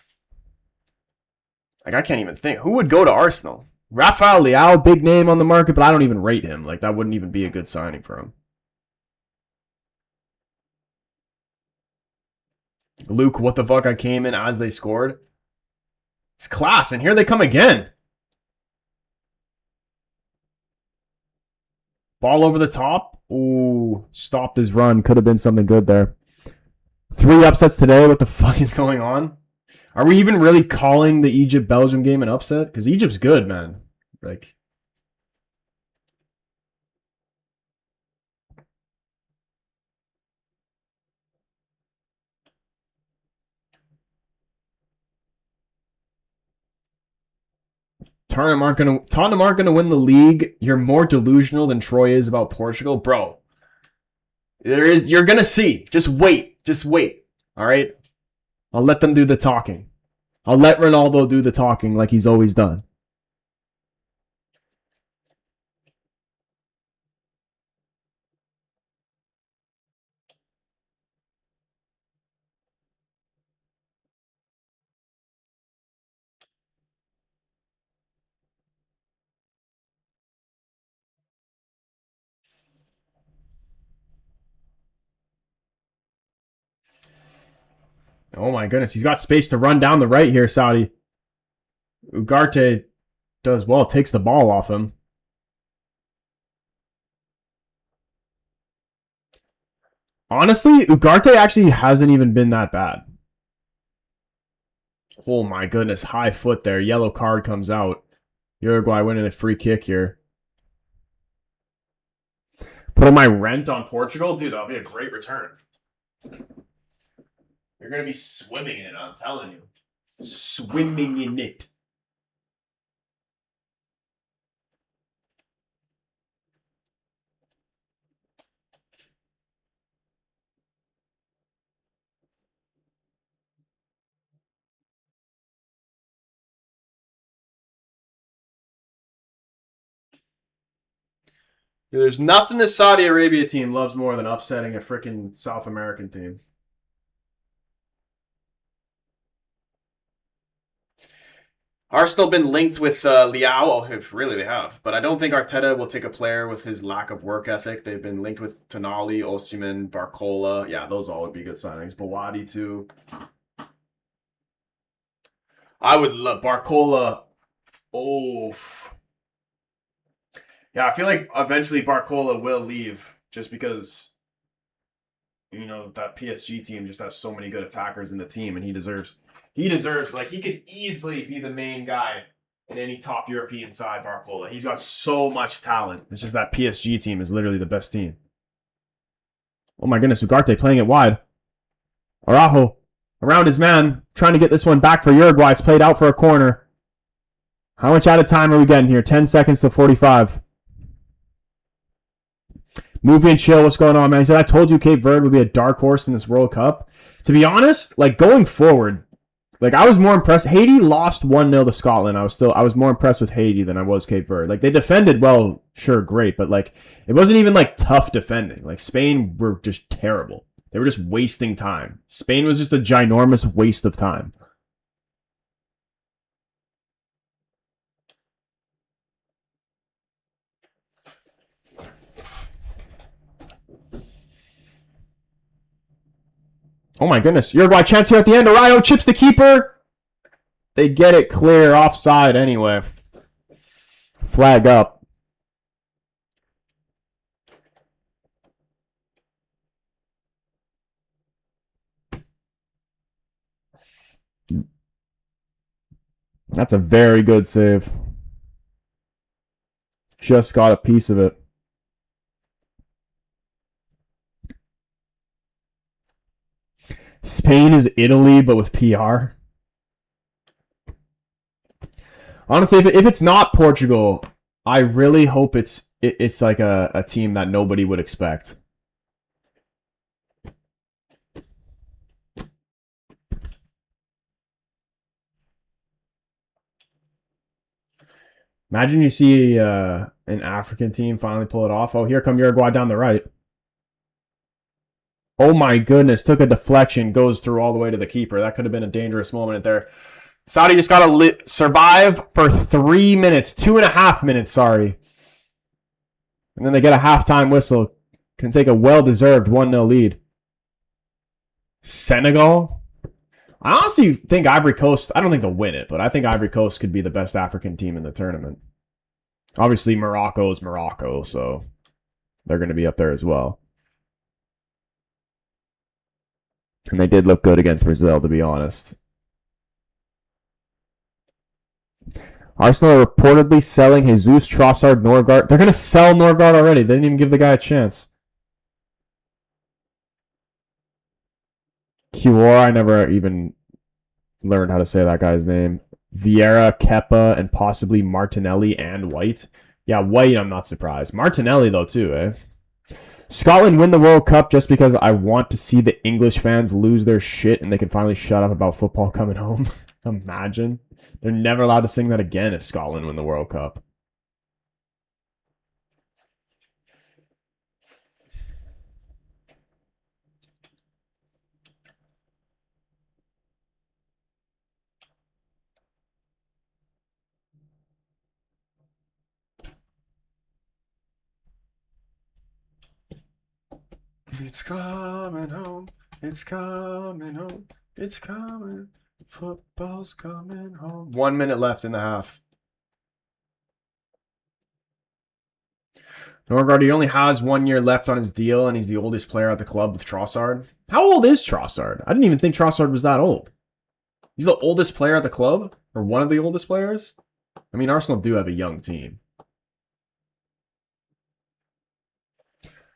Like I can't even think. Who would go to Arsenal? Rafael Leao, big name on the market, but I don't even rate him. Like that wouldn't even be a good signing for him. Luke, what the fuck? I came in as they scored. It's class, and here they come again. Ball over the top. Ooh, stopped his run. Could have been something good there. 3 upsets today. What the fuck is going on? Are we even really calling the Egypt-Belgium game an upset? Because Egypt's good, man. Like, Tottenham aren't gonna win the league. You're more delusional than Troy is about Portugal, bro. You're gonna see. Just wait. All right. I'll let them do the talking. I'll let Ronaldo do the talking like he's always done. Oh my goodness, he's got space to run down the right here, Saudi. Ugarte does well, takes the ball off him. Honestly, Ugarte actually hasn't even been that bad. Oh my goodness, high foot there. Yellow card comes out. Uruguay winning a free kick here. Put my rent on Portugal? Dude, that'll be a great return. You're going to be swimming in it, I'm telling you. Swimming in it. There's nothing the Saudi Arabia team loves more than upsetting a freaking South American team. Arsenal been linked with Leao. Oh, really, they have. But I don't think Arteta will take a player with his lack of work ethic. They've been linked with Tonali, Osimhen, Barcola. Yeah, those all would be good signings. Bawadi, too. I would love Barcola. Oh. Yeah, I feel like eventually Barcola will leave just because, you know, that PSG team just has so many good attackers in the team, and he deserves, like, he could easily be the main guy in any top European side, Barcola. He's got so much talent. It's just that PSG team is literally the best team. Oh my goodness, Ugarte playing it wide. Araujo around his man, trying to get this one back for Uruguay. It's played out for a corner. How much out of time are we getting here? 10 seconds to 45. Movie and chill, what's going on, man? He said, I told you Cape Verde would be a dark horse in this World Cup. To be honest, like going forward, like I was more impressed. Haiti lost 1-0 to Scotland. I was more impressed with Haiti than I was Cape Verde. Like they defended well, sure, great, but like it wasn't even like tough defending. Like Spain were just terrible. They were just wasting time. Spain was just a ginormous waste of time. Oh my goodness. Uruguay chance here at the end. Araujo chips the keeper. They get it clear offside anyway. Flag up. That's a very good save. Just got a piece of it. Spain is Italy, but with PR. Honestly, if it's not Portugal, I really hope it's like a team that nobody would expect. Imagine you see an African team finally pull it off. Oh, here come Uruguay down the right. Oh my goodness, took a deflection, goes through all the way to the keeper. That could have been a dangerous moment there. Saudi just got to survive for 3 minutes, 2.5 minutes, sorry. And then they get a halftime whistle. Can take a well-deserved 1-0 lead. Senegal? I honestly think Ivory Coast, I don't think they'll win it, but I think Ivory Coast could be the best African team in the tournament. Obviously, Morocco is Morocco, so they're going to be up there as well. And they did look good against Brazil, to be honest. Arsenal are reportedly selling Jesus, Trossard, Norgard. They're going to sell Norgard already. They didn't even give the guy a chance. Kiwara, I never even learned how to say that guy's name. Vieira, Kepa, and possibly Martinelli and White. Yeah, White, I'm not surprised. Martinelli, though, too, eh? Scotland win the World Cup just because I want to see the English fans lose their shit and they can finally shut up about football coming home. Imagine. They're never allowed to sing that again if Scotland win the World Cup. It's coming home. It's coming home. It's coming. Football's coming home. 1 minute left in the half. Norgard, he only has 1 year left on his deal, and he's the oldest player at the club with Trossard. How old is Trossard? I didn't even think Trossard was that old. He's the oldest player at the club? Or one of the oldest players? I mean, Arsenal do have a young team.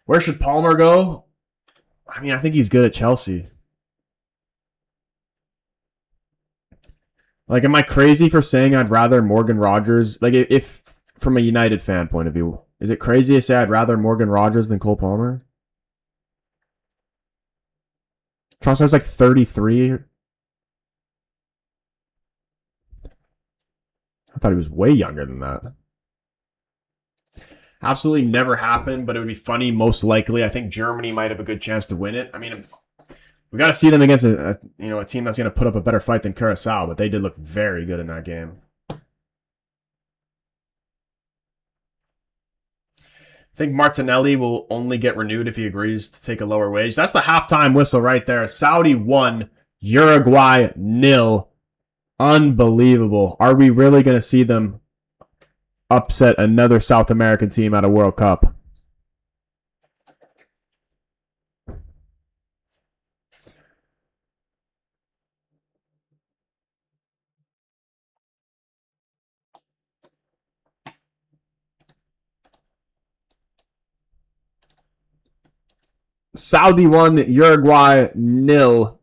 Where should Palmer go? I mean, I think he's good at Chelsea. Like, am I crazy for saying I'd rather Morgan Rogers? Like, if from a United fan point of view, is it crazy to say I'd rather Morgan Rogers than Cole Palmer? Trossard's like 33. I thought he was way younger than that. Absolutely never happened, but it would be funny. Most likely, I think Germany might have a good chance to win it. I mean, we got to see them against a team that's going to put up a better fight than Curacao, but they did look very good in that game. I think Martinelli will only get renewed if he agrees to take a lower wage. That's the halftime whistle right there. Saudi 1, Uruguay 0. Unbelievable. Are we really going to see them upset another South American team at a World Cup? Saudi 1, Uruguay 0.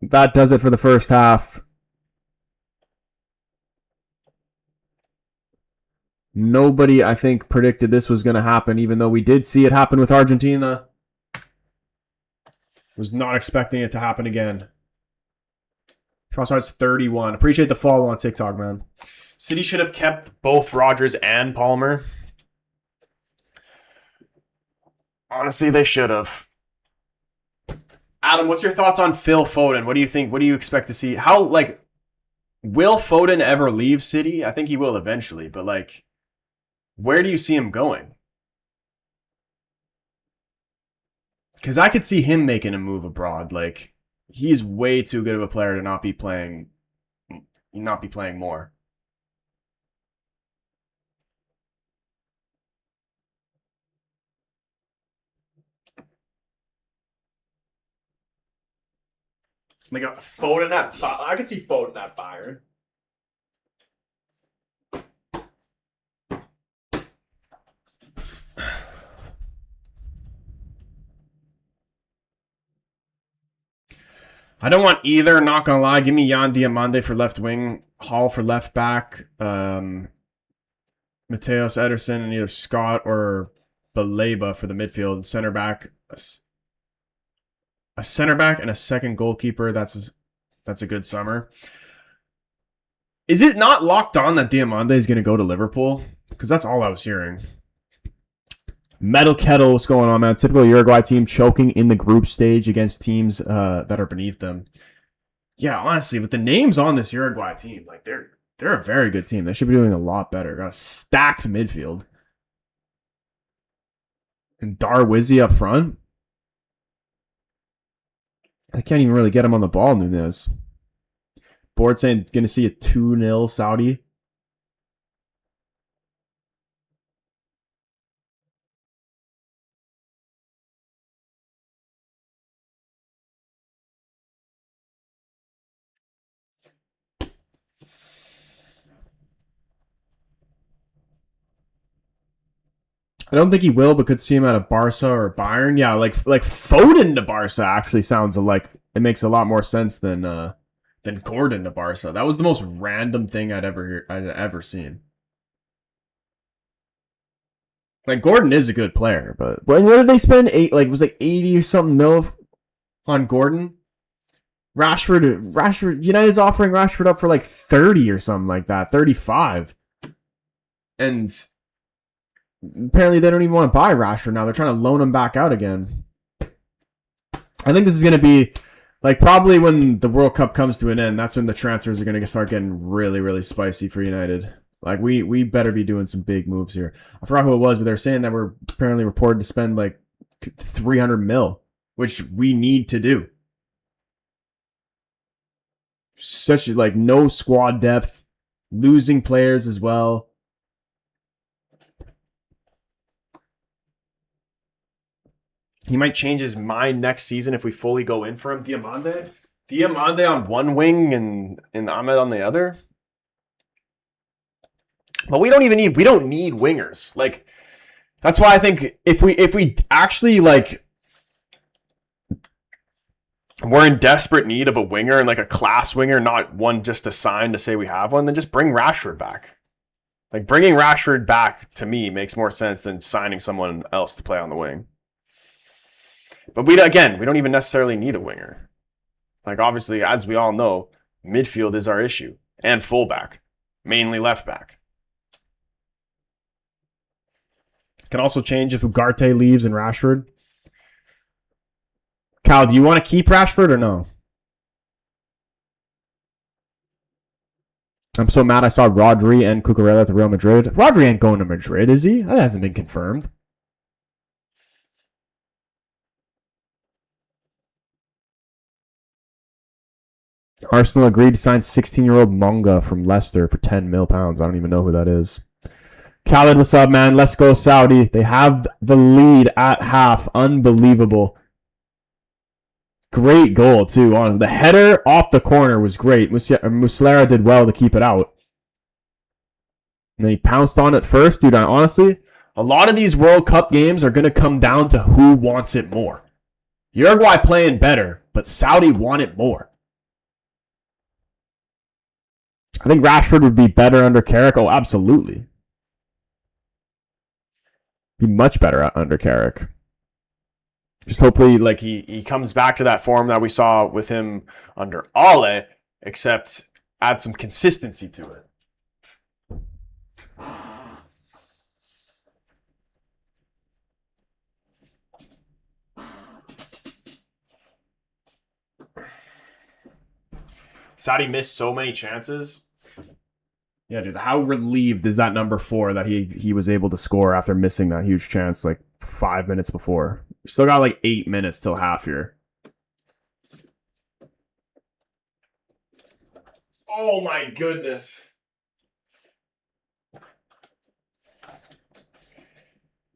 That does it for the first half. Nobody, I think, predicted this was going to happen, even though we did see it happen with Argentina. Was not expecting it to happen again. Trossard's 31. Appreciate the follow on TikTok, man. City should have kept both Rogers and Palmer. Honestly, they should have. Adam, what's your thoughts on Phil Foden? What do you think? What do you expect to see? How, like, will Foden ever leave City? I think he will eventually, but, like, where do you see him going? Because I could see him making a move abroad. Like, he's way too good of a player to not be playing more. Like a Foden at I could see Foden at Bayern. I don't want either. Not gonna lie. Give me Jan Diamande for left wing, Hall for left back, Mateos Ederson, and either Scott or Baleba for the midfield. Center back, a center back, and a second goalkeeper. That's a good summer. Is it not locked on that Diamande is going to go to Liverpool? Because that's all I was hearing. Metal Kettle, what's going on, man? Typical Uruguay team choking in the group stage against teams that are beneath them. Yeah, honestly, with the names on this Uruguay team, like they're a very good team. They should be doing a lot better. Got a stacked midfield. And Darwizzi up front. I can't even really get him on the ball, Nunez. Board saying going to see a 2-0 Saudi. I don't think he will, but could see him at a Barca or Bayern. Yeah, like Foden to Barca actually sounds like it makes a lot more sense than Gordon to Barca. That was the most random thing I'd ever seen. Like Gordon is a good player, but what did they spend? It was like 80 or something mil on Gordon. Rashford, United's offering Rashford up for like 30 or something like that, 35. And apparently they don't even want to buy Rashford now. They're trying to loan him back out again. I think this is going to be like probably when the World Cup comes to an end, that's when the transfers are going to start getting really, really spicy for United. Like we better be doing some big moves here. I forgot who it was, but they're saying that we're apparently reported to spend like 300 mil, which we need to do. Such like no squad depth, losing players as well. He might change his mind next season if we fully go in for him. Diamande on one wing and Ahmed on the other. But we don't need wingers. Like that's why I think if we actually like we're in desperate need of a winger and like a class winger, not one just to sign to say we have one, then just bring Rashford back. Like bringing Rashford back to me makes more sense than signing someone else to play on the wing. But we don't even necessarily need a winger. Like obviously, as we all know, midfield is our issue and fullback, mainly left back. Can also change if Ugarte leaves and Rashford. Cal, do you want to keep Rashford or no? I'm so mad I saw Rodri and Cucurella at the Real Madrid. Rodri ain't going to Madrid, is he? That hasn't been confirmed. Arsenal agreed to sign 16-year-old Monga from Leicester for 10 mil pounds. I don't even know who that is. Khaled, what's up, man? Let's go, Saudi. They have the lead at half. Unbelievable. Great goal, too. Honestly. The header off the corner was great. Muslera did well to keep it out. And then he pounced on it first. Dude, honestly, a lot of these World Cup games are going to come down to who wants it more. Uruguay playing better, but Saudi want it more. I think Rashford would be better under Carrick. Oh, absolutely. Be much better under Carrick. Just hopefully, like he comes back to that form that we saw with him under Ale, except add some consistency to it. Saudi missed so many chances. Yeah, dude, how relieved is that number 4 that he was able to score after missing that huge chance like 5 minutes before? We still got like 8 minutes till half here. Oh my goodness.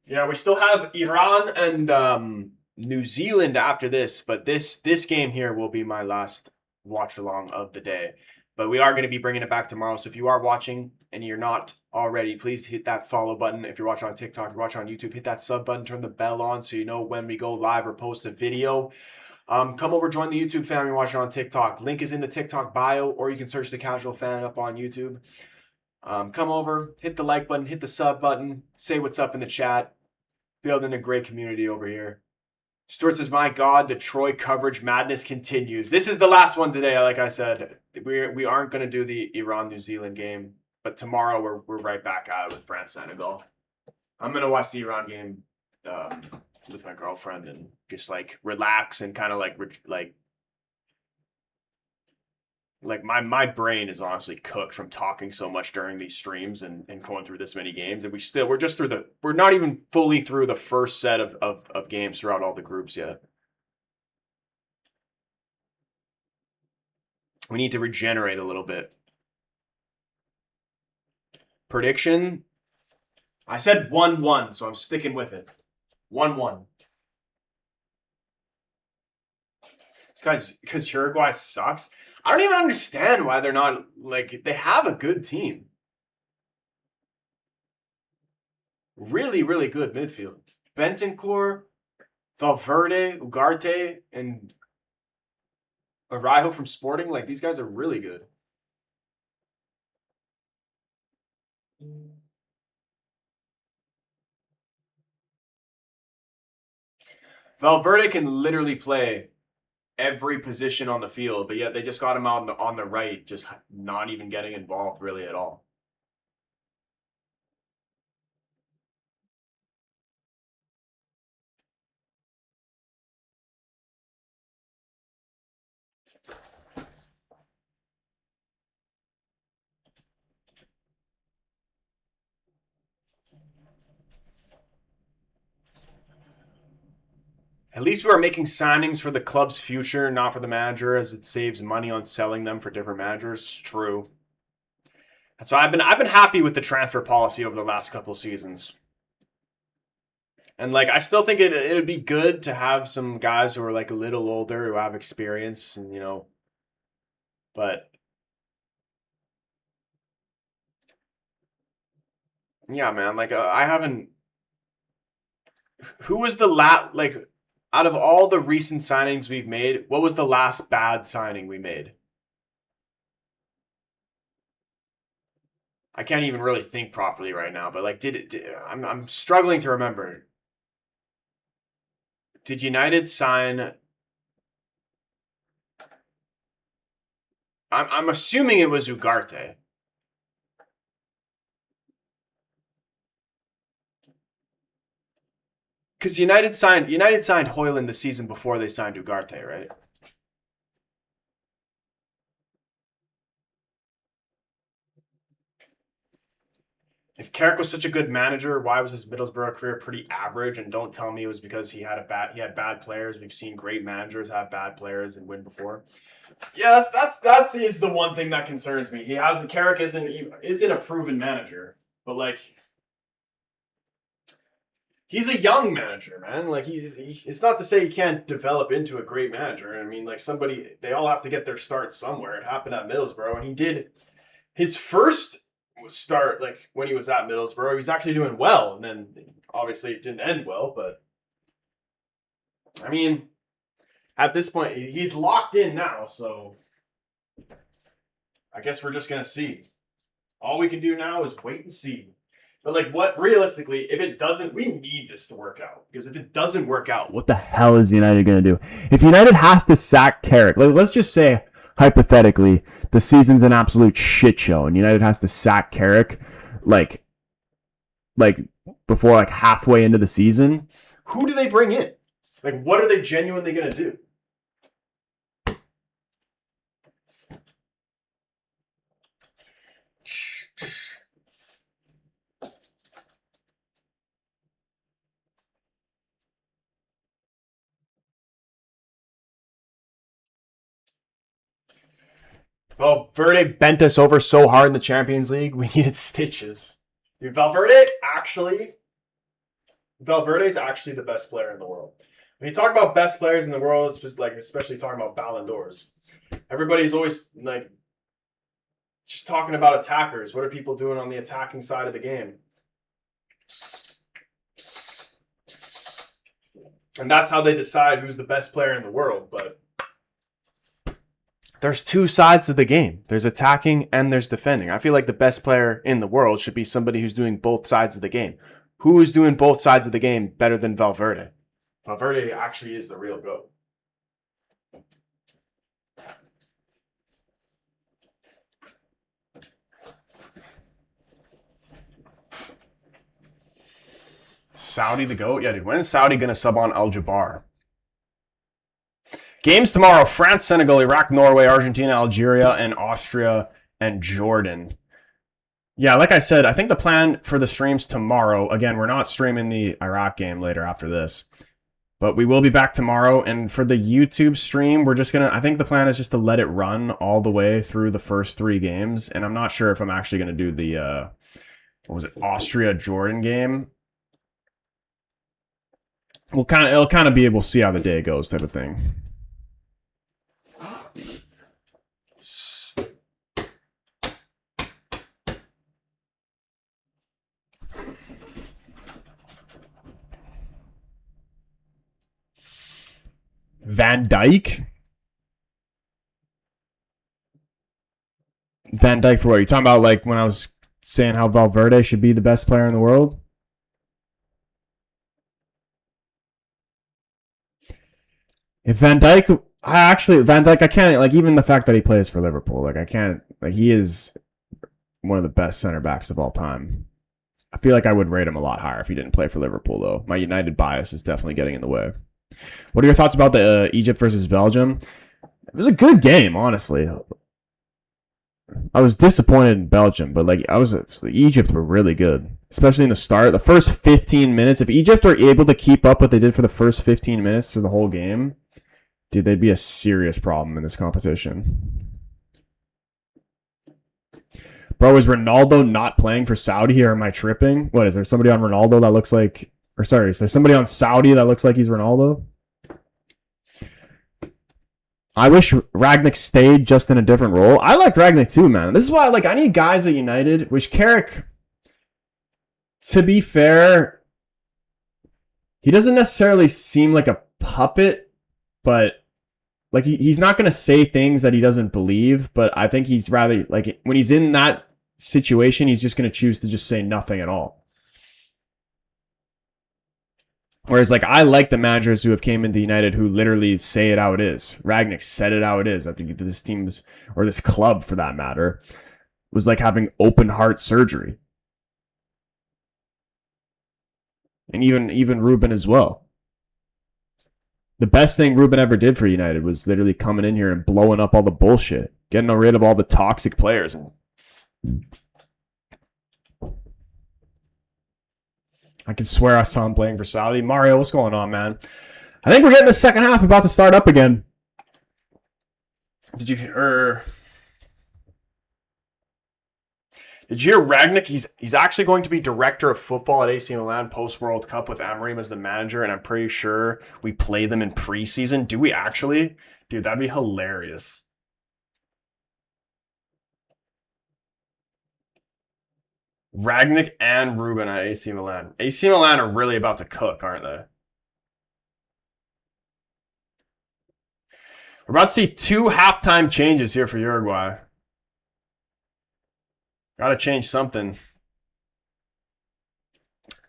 Yeah, we still have Iran and New Zealand after this, but this game here will be my last watch along of the day. But we are going to be bringing it back tomorrow. So if you are watching and you're not already, please hit that follow button. If you're watching on TikTok, you're watching on YouTube, hit that sub button, turn the bell on so you know when we go live or post a video. Come over, join the YouTube family, watch it on TikTok. Link is in the TikTok bio, or you can search the Casual Fan up on YouTube. Come over, hit the like button, hit the sub button, say what's up in the chat. Building a great community over here. Stuart says, my God, the Troy coverage madness continues. This is the last one today, like I said. We aren't going to do the Iran-New Zealand game, but tomorrow we're right back at it with France-Senegal. I'm going to watch the Iran game with my girlfriend and just, like, relax and kind of, like my brain is honestly cooked from talking so much during these streams and going through this many games. And we're not even fully through the first set of games throughout all the groups yet. We need to regenerate a little bit. Prediction. I said 1-1, so I'm sticking with it. 1-1. Because Uruguay sucks. I don't even understand why they're not, like, they have a good team. Really, really good midfield. Bentancur, Valverde, Ugarte, and Araujo from Sporting. Like, these guys are really good. Valverde can literally play every position on the field, but yet they just got him out on the right, just not even getting involved really at all. At least we are making signings for the club's future, not for the manager, as it saves money on selling them for different managers. True. That's why I've been happy with the transfer policy over the last couple seasons. And like I still think it would be good to have some guys who are like a little older who have experience and but yeah, man, like I haven't who was the like out of all the recent signings we've made, what was the last bad signing we made? I can't even really think properly right now, but like I'm struggling to remember. Did United sign I'm assuming it was Ugarte. Because United signed Hoyland the season before they signed Ugarte, right? If Carrick was such a good manager, why was his Middlesbrough career pretty average? And don't tell me it was because he had bad players. We've seen great managers have bad players and win before. Yeah, that's is the one thing that concerns me. Carrick isn't a proven manager, but like he's a young manager, man. Like it's not to say he can't develop into a great manager. I mean, like they all have to get their start somewhere. It happened at Middlesbrough, and he did his first start like when he was at Middlesbrough. He was actually doing well, and then obviously it didn't end well. But I mean, at this point, he's locked in now, so I guess we're just gonna see. All we can do now is wait and see. But like, what realistically, if it doesn't, we need this to work out. Because if it doesn't work out, what the hell is United going to do? If United has to sack Carrick, like, let's just say, hypothetically, the season's an absolute shit show and United has to sack Carrick, like before like halfway into the season, who do they bring in? Like, what are they genuinely going to do? Valverde bent us over so hard in the Champions League, we needed stitches. Dude, Valverde's actually the best player in the world. When you talk about best players in the world, especially talking about Ballon d'Ors, everybody's always like just talking about attackers. What are people doing on the attacking side of the game? And that's how they decide who's the best player in the world. But there's two sides of the game. There's attacking and there's defending. I feel like the best player in the world should be somebody who's doing both sides of the game. Who is doing both sides of the game better than Valverde? Valverde actually is the real GOAT. Saudi the GOAT? Yeah, dude. When is Saudi going to sub on Al-Jabbar? Games tomorrow: France, Senegal, Iraq, Norway, Argentina, Algeria, and Austria and Jordan. Yeah, like I said, I think the plan for the streams tomorrow, again, we're not streaming the Iraq game later after this, but we will be back tomorrow. And for the YouTube stream, we're just going to, I think the plan is just to let it run all the way through the first 3 games. And I'm not sure if I'm actually going to do the, Austria-Jordan game. It'll kind of be able to see how the day goes type of thing. Van Dijk? Van Dijk for what? Are you talking about like when I was saying how Valverde should be the best player in the world? If Van Dijk, Van Dijk, I can't, like, even the fact that he plays for Liverpool, like, I can't, like, he is one of the best center backs of all time. I feel like I would rate him a lot higher if he didn't play for Liverpool, though. My United bias is definitely getting in the way. What are your thoughts about the Egypt versus Belgium? It was a good game, honestly. I was disappointed in Belgium, but like Egypt were really good, especially in the start. The first 15 minutes, if Egypt were able to keep up what they did for the first 15 minutes through the whole game, dude, they'd be a serious problem in this competition. Bro, is Ronaldo not playing for Saudi, or am I tripping? What, is there somebody on Ronaldo that looks like... Or sorry, is there somebody on Saudi that looks like he's Ronaldo? I wish Ragnick stayed just in a different role. I liked Ragnick too, man. This is why I need guys at United, which Carrick, to be fair, he doesn't necessarily seem like a puppet, but like he's not going to say things that he doesn't believe, but I think he's rather, like, when he's in that situation, he's just going to choose to just say nothing at all. Whereas, like, I like the managers who have came into United who literally say it how it is. Ragnick said it how it is. I think this team's, or this club for that matter, was like having open heart surgery. And even Ruben as well. The best thing Ruben ever did for United was literally coming in here and blowing up all the bullshit. Getting rid of all the toxic players. I can swear I saw him playing for Saudi. Mario, what's going on, man? I think we're getting the second half about to start up again. Did you hear Ragnick? He's actually going to be director of football at AC Milan post-World Cup with Amorim as the manager, and I'm pretty sure we play them in preseason. Do we actually? Dude, that'd be hilarious. Ragnick and Ruben at AC Milan. AC Milan are really about to cook, aren't they? We're about to see 2 halftime changes here for Uruguay. Gotta change something.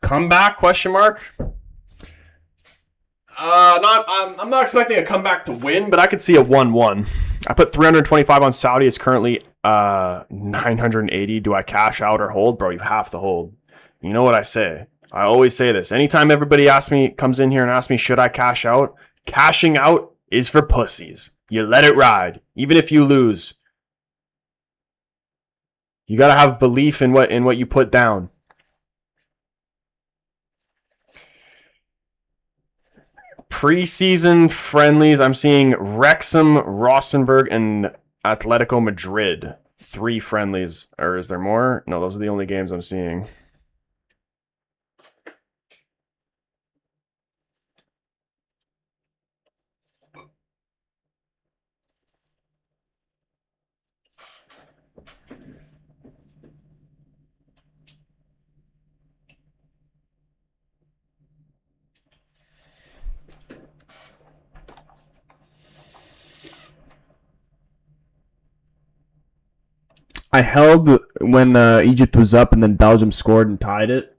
Comeback? Question mark. I'm not expecting a comeback to win, but I could see a 1-1. I put 325 on Saudi. It's currently 980. Do I cash out or hold? Bro, you have to hold. You know what I say. I always say this. Anytime everybody comes in here and asks me, should I cash out? Cashing out is for pussies. You let it ride. Even if you lose. You gotta have belief in what you put down. Preseason friendlies, I'm seeing Wrexham, Rosenborg, and Atletico Madrid. 3 friendlies. Or is there more? No, those are the only games I'm seeing. I held when Egypt was up and then Belgium scored and tied it.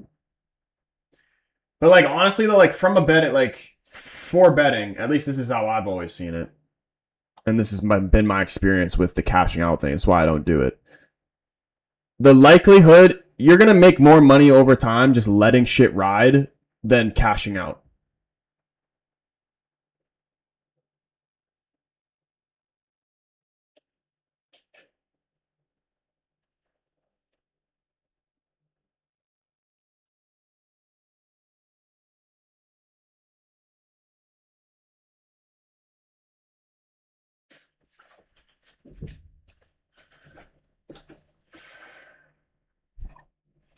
But like honestly though, like from a bet, like for betting, at least this is how I've always seen it, and this has been my experience with the cashing out thing. That's why I don't do it. The likelihood you're gonna make more money over time just letting shit ride than cashing out.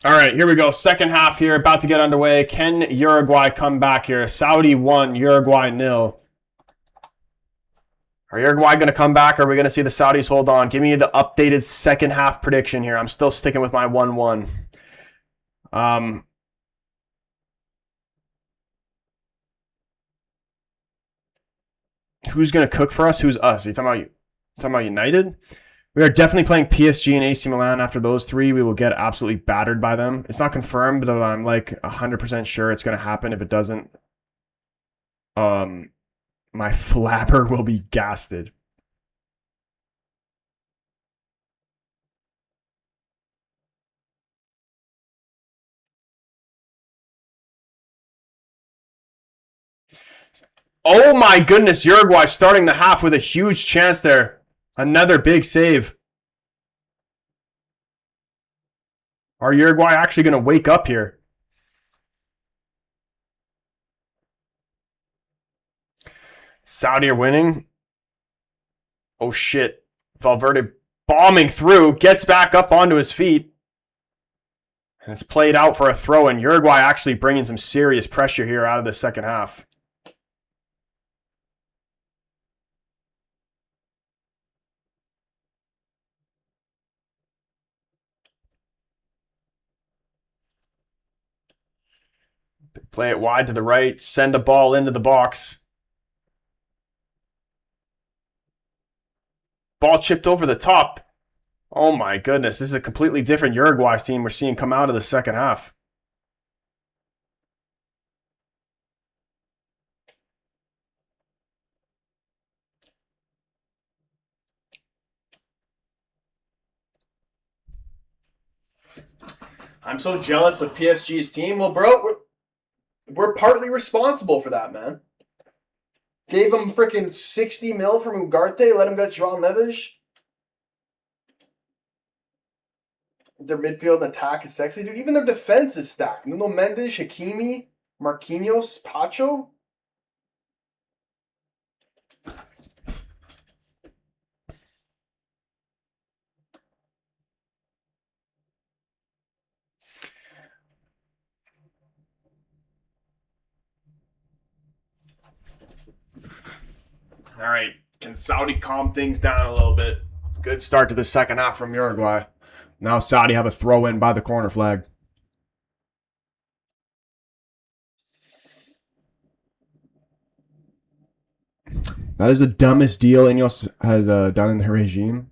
All right, here we go. Second half here, about to get underway. Can Uruguay come back here? Saudi 1, Uruguay 0. Are Uruguay going to come back, or are we going to see the Saudis hold on? Give me the updated second half prediction here. I'm still sticking with my 1-1. Who's going to cook for us? Who's us? Are you talking about United? We are definitely playing PSG and AC Milan. After those three, we will get absolutely battered by them. It's not confirmed, but I'm like 100% sure it's going to happen. If it doesn't, my flapper will be gasted. Oh my goodness, Uruguay starting the half with a huge chance there. Another big save. Are Uruguay actually going to wake up here? Saudi are winning. Oh shit. Valverde bombing through, gets back up onto his feet. And it's played out for a throw, and Uruguay actually bringing some serious pressure here out of the second half. They play it wide to the right, send a ball into the box. Ball chipped over the top. Oh my goodness, this is a completely different Uruguay team we're seeing come out of the second half. I'm so jealous of PSG's team. Well, bro, we're partly responsible for that, man. Gave him freaking 60 mil from Ugarte, let him get João Neves. Their midfield and attack is sexy, dude. Even their defense is stacked. Nuno Mendes, Hakimi, Marquinhos, Pacho. All right, can Saudi calm things down a little bit? Good start to the second half from Uruguay. Now Saudi have a throw in by the corner flag. That is the dumbest deal Ineos has done in their regime.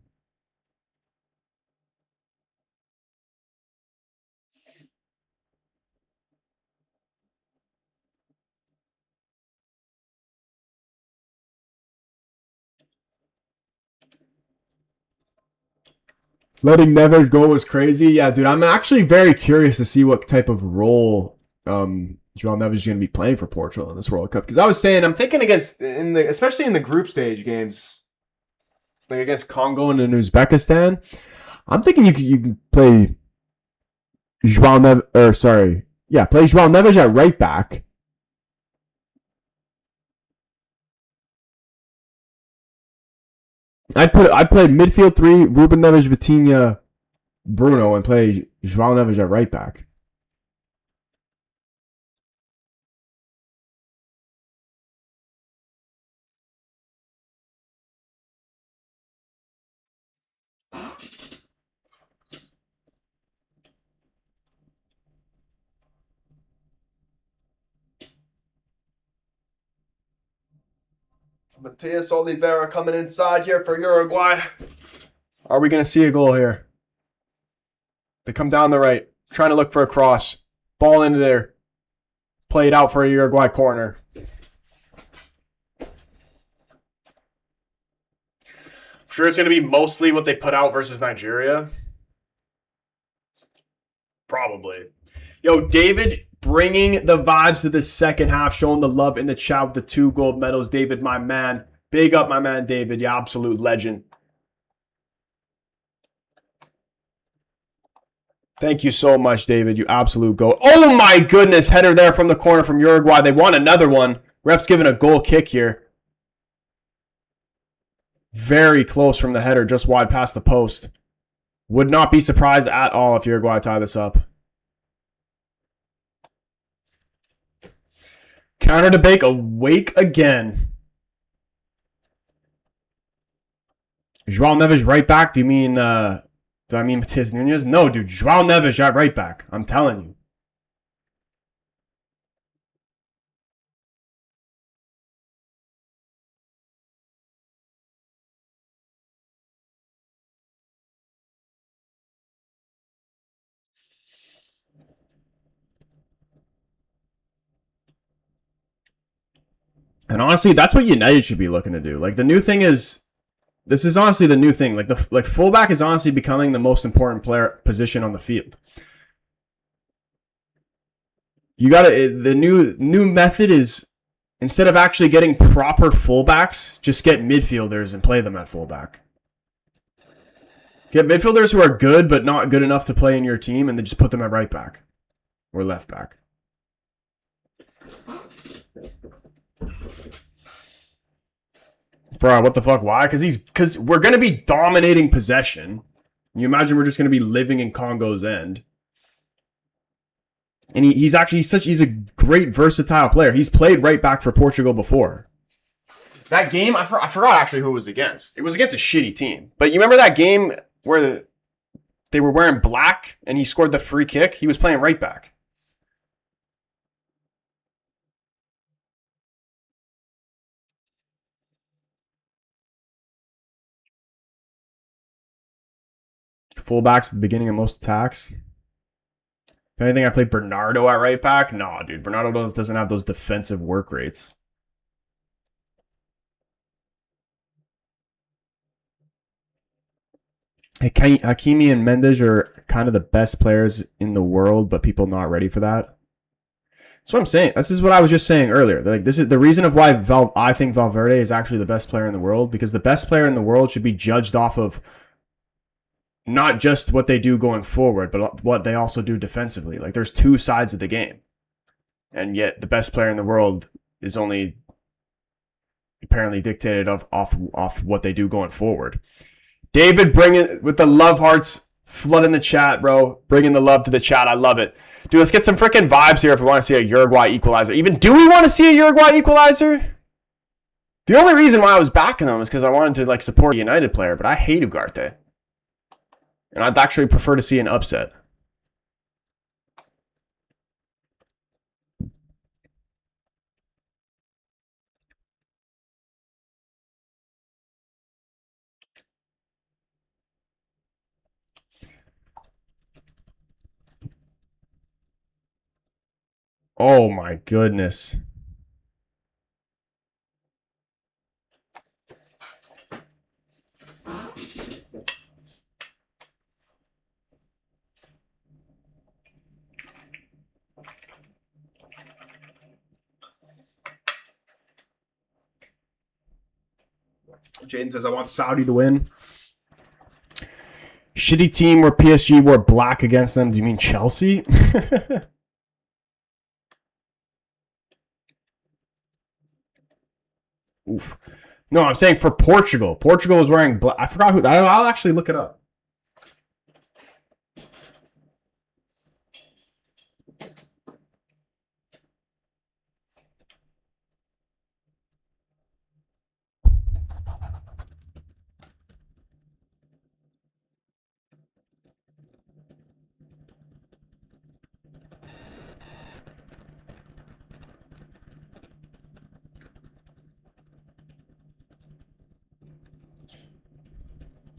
Letting Neves go was crazy. Yeah, dude, I'm actually very curious to see what type of role João Neves is going to be playing for Portugal in this World Cup. Because I was saying, I'm thinking against especially in the group stage games, like against Congo and Uzbekistan. I'm thinking you can play João Neves, or sorry, yeah, play João Neves at right back. I'd play midfield three, Ruben Neves, Vitinha, Bruno, and play João Neves at right back. Matias Oliveira coming inside here for Uruguay. Are we going to see a goal here? They come down the right, trying to look for a cross. Ball into there. Played out for a Uruguay corner. I'm sure it's going to be mostly what they put out versus Nigeria. Probably. Yo, David bringing the vibes to the second half, showing the love in the chat with the 2 gold medals. David, my man. Big up, my man, David. You absolute legend. Thank you so much, David. You absolute goat. Oh my goodness. Header there from the corner from Uruguay. They want another one. Ref's giving a goal kick here. Very close from the header, just wide past the post. Would not be surprised at all if Uruguay tie this up. Counter to Bake awake again. Joao Neves right back? Do I mean Matias Nunez? No, dude. Joao Neves at right back. I'm telling you. And honestly, that's what United should be looking to do. Like the new thing is, this is honestly the new thing. Like fullback is honestly becoming the most important player position on the field. You got to the new method is instead of actually getting proper fullbacks, just get midfielders and play them at fullback. Get midfielders who are good but not good enough to play in your team, and then just put them at right back or left back. Bro, what the fuck? Why? Because we're gonna be dominating possession. You imagine we're just gonna be living in Congo's end. And he's a great versatile player. He's played right back for Portugal before. That game, I forgot actually who it was against. It was against a shitty team. But you remember that game where they were wearing black and he scored the free kick? He was playing right back. Fullbacks at the beginning of most attacks. If anything, I played Bernardo at right back. No, dude. Bernardo doesn't have those defensive work rates. Hakimi and Mendes are kind of the best players in the world, but people not ready for that. That's what I'm saying. This is what I was just saying earlier. Like this is the reason of why I think Valverde is actually the best player in the world, because the best player in the world should be judged off of not just what they do going forward, but what they also do defensively. Like there's 2 sides of the game. And yet the best player in the world is only apparently dictated off what they do going forward. David bringing with the love hearts flooding the chat, bro. Bringing the love to the chat. I love it. Dude, let's get some freaking vibes here if we want to see a Uruguay equalizer. Even do we want to see a Uruguay equalizer? The only reason why I was backing them is because I wanted to support a United player, but I hate Ugarte. And I'd actually prefer to see an upset. Oh my goodness. Jaden says, I want Saudi to win. Shitty team where PSG wore black against them. Do you mean Chelsea? Oof. No, I'm saying for Portugal. Portugal was wearing black. I forgot who. I'll actually look it up.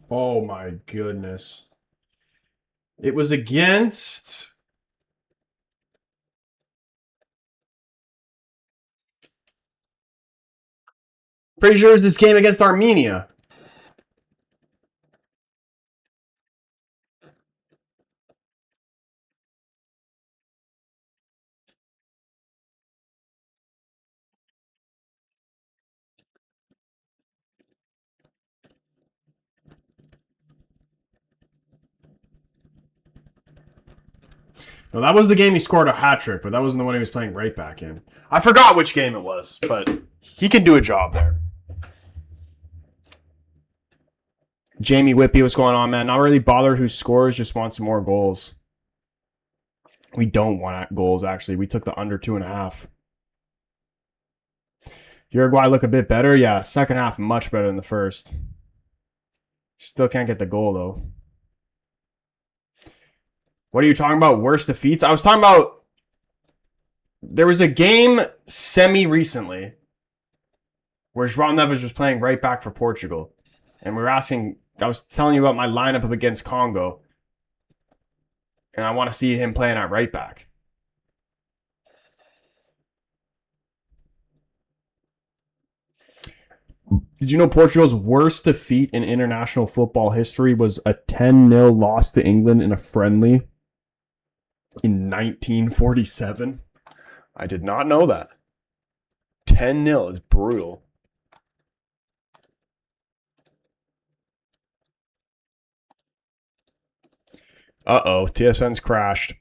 Oh my goodness. It was against... Pretty sure it's this game against Armenia. No, that was the game he scored a hat trick, but that wasn't the one he was playing right back in. I forgot which game it was, but he can do a job there. Jamie Whippy, what's going on, man? Not really bothered who scores, just want some more goals. We don't want goals, actually. We took the under 2.5. Uruguay look a bit better. Yeah, second half much better than the first. Still can't get the goal, though. What are you talking about? Worst defeats? I was talking about... There was a game semi-recently where João Neves was playing right back for Portugal. And we were asking... I was telling you about my lineup up against Congo. And I want to see him playing at right back. Did you know Portugal's worst defeat in international football history was a 10-0 loss to England in a friendly in 1947? I did not know that. 10-0 is brutal. Uh-oh, TSN's crashed.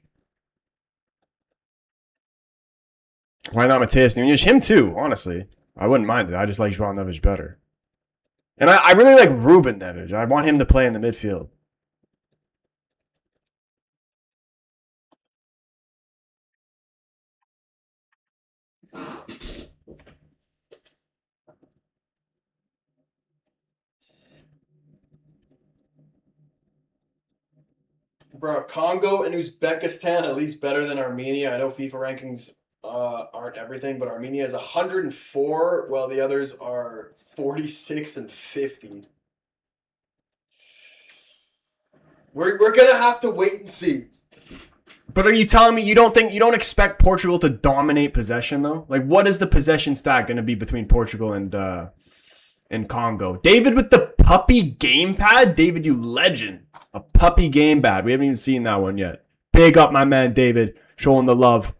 Why not Mateus Nunes? Him too, honestly. I wouldn't mind it. I just like João Neves better. And I really like Ruben Neves. I want him to play in the midfield. Bro, Congo and Uzbekistan at least better than Armenia. I know FIFA rankings aren't everything, but Armenia is 104, while the others are 46 and 50. We're gonna have to wait and see. But are you telling me you don't expect Portugal to dominate possession though? Like, what is the possession stat going to be between Portugal and Congo? David with the puppy gamepad? David, you legend. A puppy gamepad. We haven't even seen that one yet. Big up my man David, showing the love.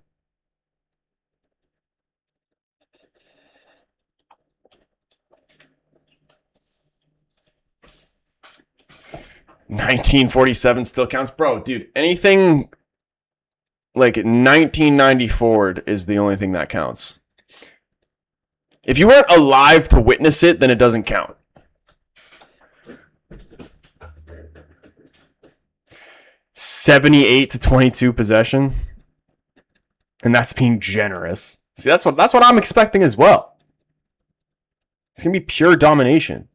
$1947 still counts, bro. Dude, anything like 1990 forward is the only thing that counts. If you weren't alive to witness it, then it doesn't count. $78-22 possession, and that's being generous. See, that's what I'm expecting as well. It's gonna be pure domination.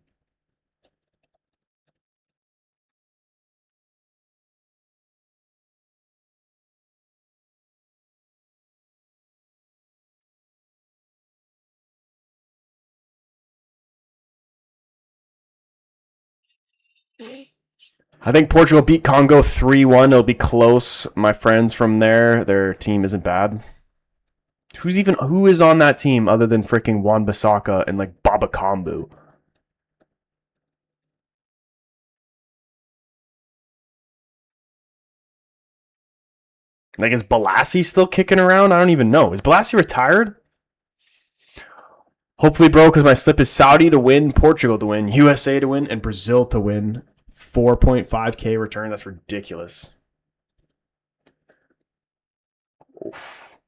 I think Portugal beat Congo 3-1. It'll be close. My friends from there, their team isn't bad. Who is on that team other than freaking Wan-Bissaka and like Baba Kambu? Like, is Balassi still kicking around? I don't even know. Is Balassi retired? Hopefully, bro, because my slip is Saudi to win, Portugal to win, USA to win, and Brazil to win. 4.5K return. That's ridiculous. Oof.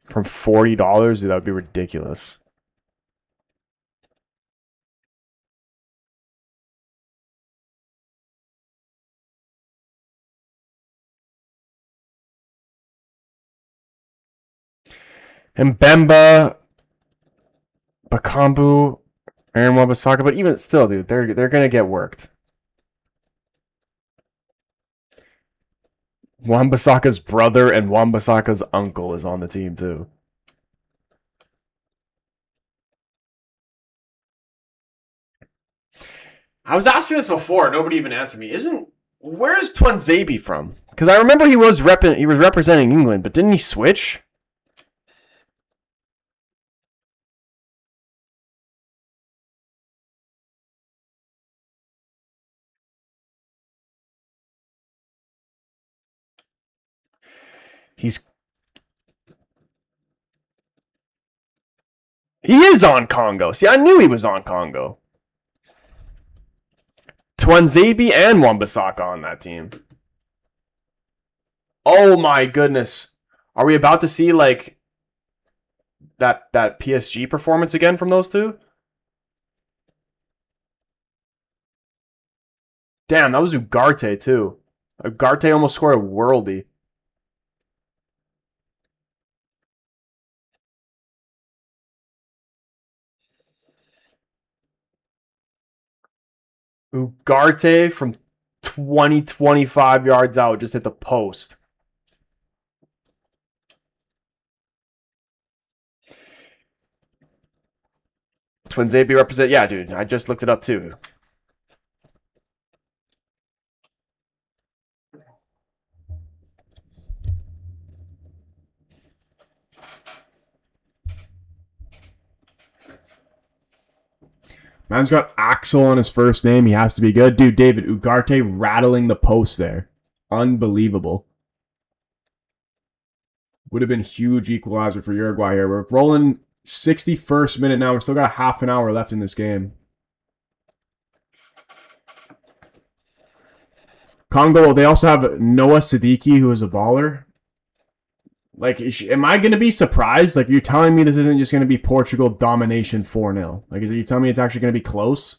From $40, dude, that would be ridiculous. And Bemba, Bakambu, Aaron Wan-Bissaka, but even still, dude, they're gonna get worked. Wan-Bissaka's brother and Wan-Bissaka's uncle is on the team too. I was asking this before. Nobody even answered me. Where's Twanzebe from? Because I remember he was representing England, but didn't he switch? He is on Congo. See, I knew he was on Congo. Twanzebe and Wan-Bissaka on that team. Oh my goodness. Are we about to see like that PSG performance again from those two? Damn, that was Ugarte too. Ugarte almost scored a worldie. Ugarte from 25 yards out just hit the post. Twinzabe represent. Yeah, dude. I just looked it up too. Man's got Axel on his first name. He has to be good. Dude, David, Ugarte rattling the post there. Unbelievable. Would have been huge equalizer for Uruguay here. We're rolling 61st minute now. We're still got half an hour left in this game. Congo, they also have Noah Siddiqui, who is a baller. Like, am I going to be surprised? Like, you're telling me this isn't just going to be Portugal domination 4-0? Like, are you telling me it's actually going to be close?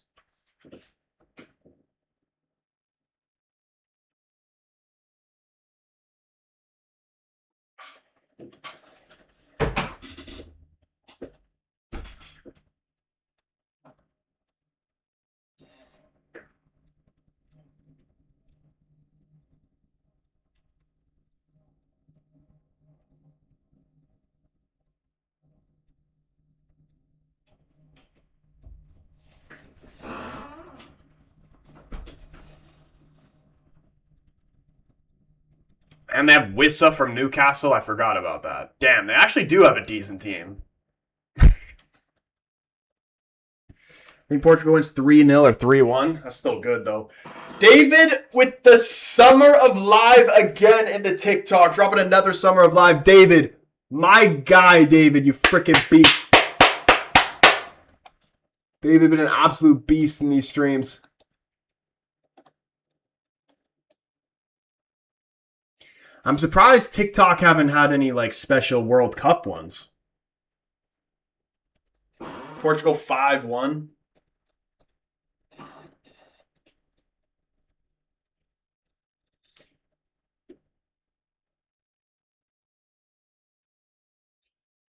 And they have Wissa from Newcastle. I forgot about that. Damn, they actually do have a decent team. I think Portugal wins 3-0 or 3-1. That's still good, though. David with the Summer of Live again in the TikTok. Dropping another Summer of Live. David, my guy, David, you freaking beast. David been an absolute beast in these streams. I'm surprised TikTok haven't had any like special World Cup ones. Portugal 5-1.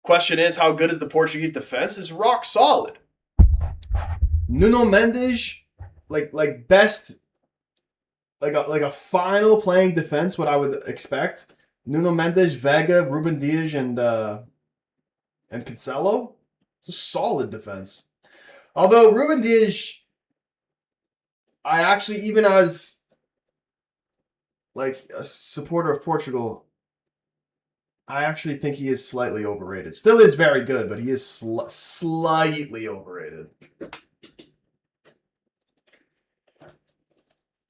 Question is, how good is the Portuguese defense? Is rock solid. Nuno Mendes, like best, like a final playing defense. What I would expect: Nuno Mendes, Vega, Ruben Dias, and Cancelo. It's a solid defense. Although Ruben Dias, I actually, even as like a supporter of Portugal, I actually think he is slightly overrated. Still is very good, but he is slightly overrated.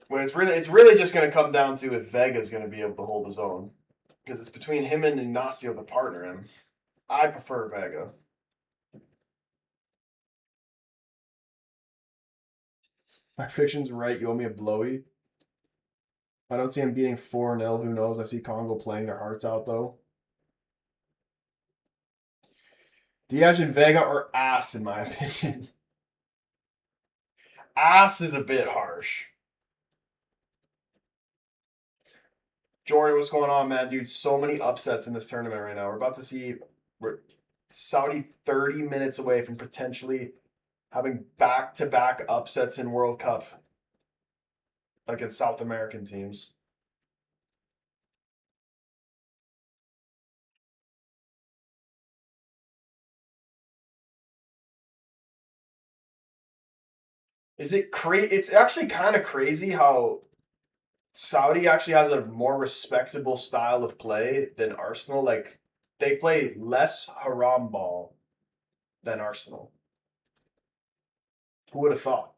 When it's really just going to come down to if Vega's going to be able to hold his own, because it's between him and Ignacio to partner him. I prefer Vega. My prediction's right. You owe me a blowy. I don't see him beating 4-0. Who knows? I see Congo playing their hearts out, though. Diaz and Vega are ass, in my opinion. Ass is a bit harsh. Jordan, what's going on, man? Dude, so many upsets in this tournament right now. We're about to see Saudi 30 minutes away from potentially having back-to-back upsets in World Cup against South American teams. Is it crazy? It's actually kind of crazy how Saudi actually has a more respectable style of play than Arsenal. Like they play less haram ball than Arsenal. Who would have thought?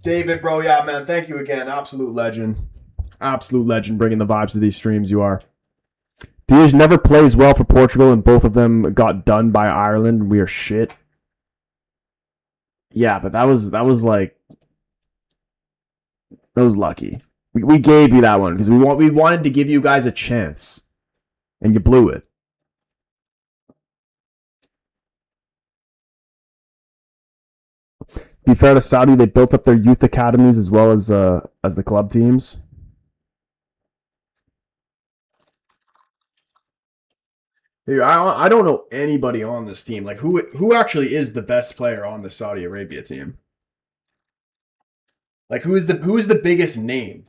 David, bro, yeah, man, thank you again. Absolute legend. Absolute legend bringing the vibes to these streams, you are. Diaz never plays well for Portugal, and both of them got done by Ireland. We are shit. Yeah, but that was like that was lucky. We gave you that one because we wanted to give you guys a chance, and you blew it. To be fair to Saudi, they built up their youth academies as well as the club teams. Dude, I don't know anybody on this team. Like who actually is the best player on the Saudi Arabia team? Like who is the biggest name?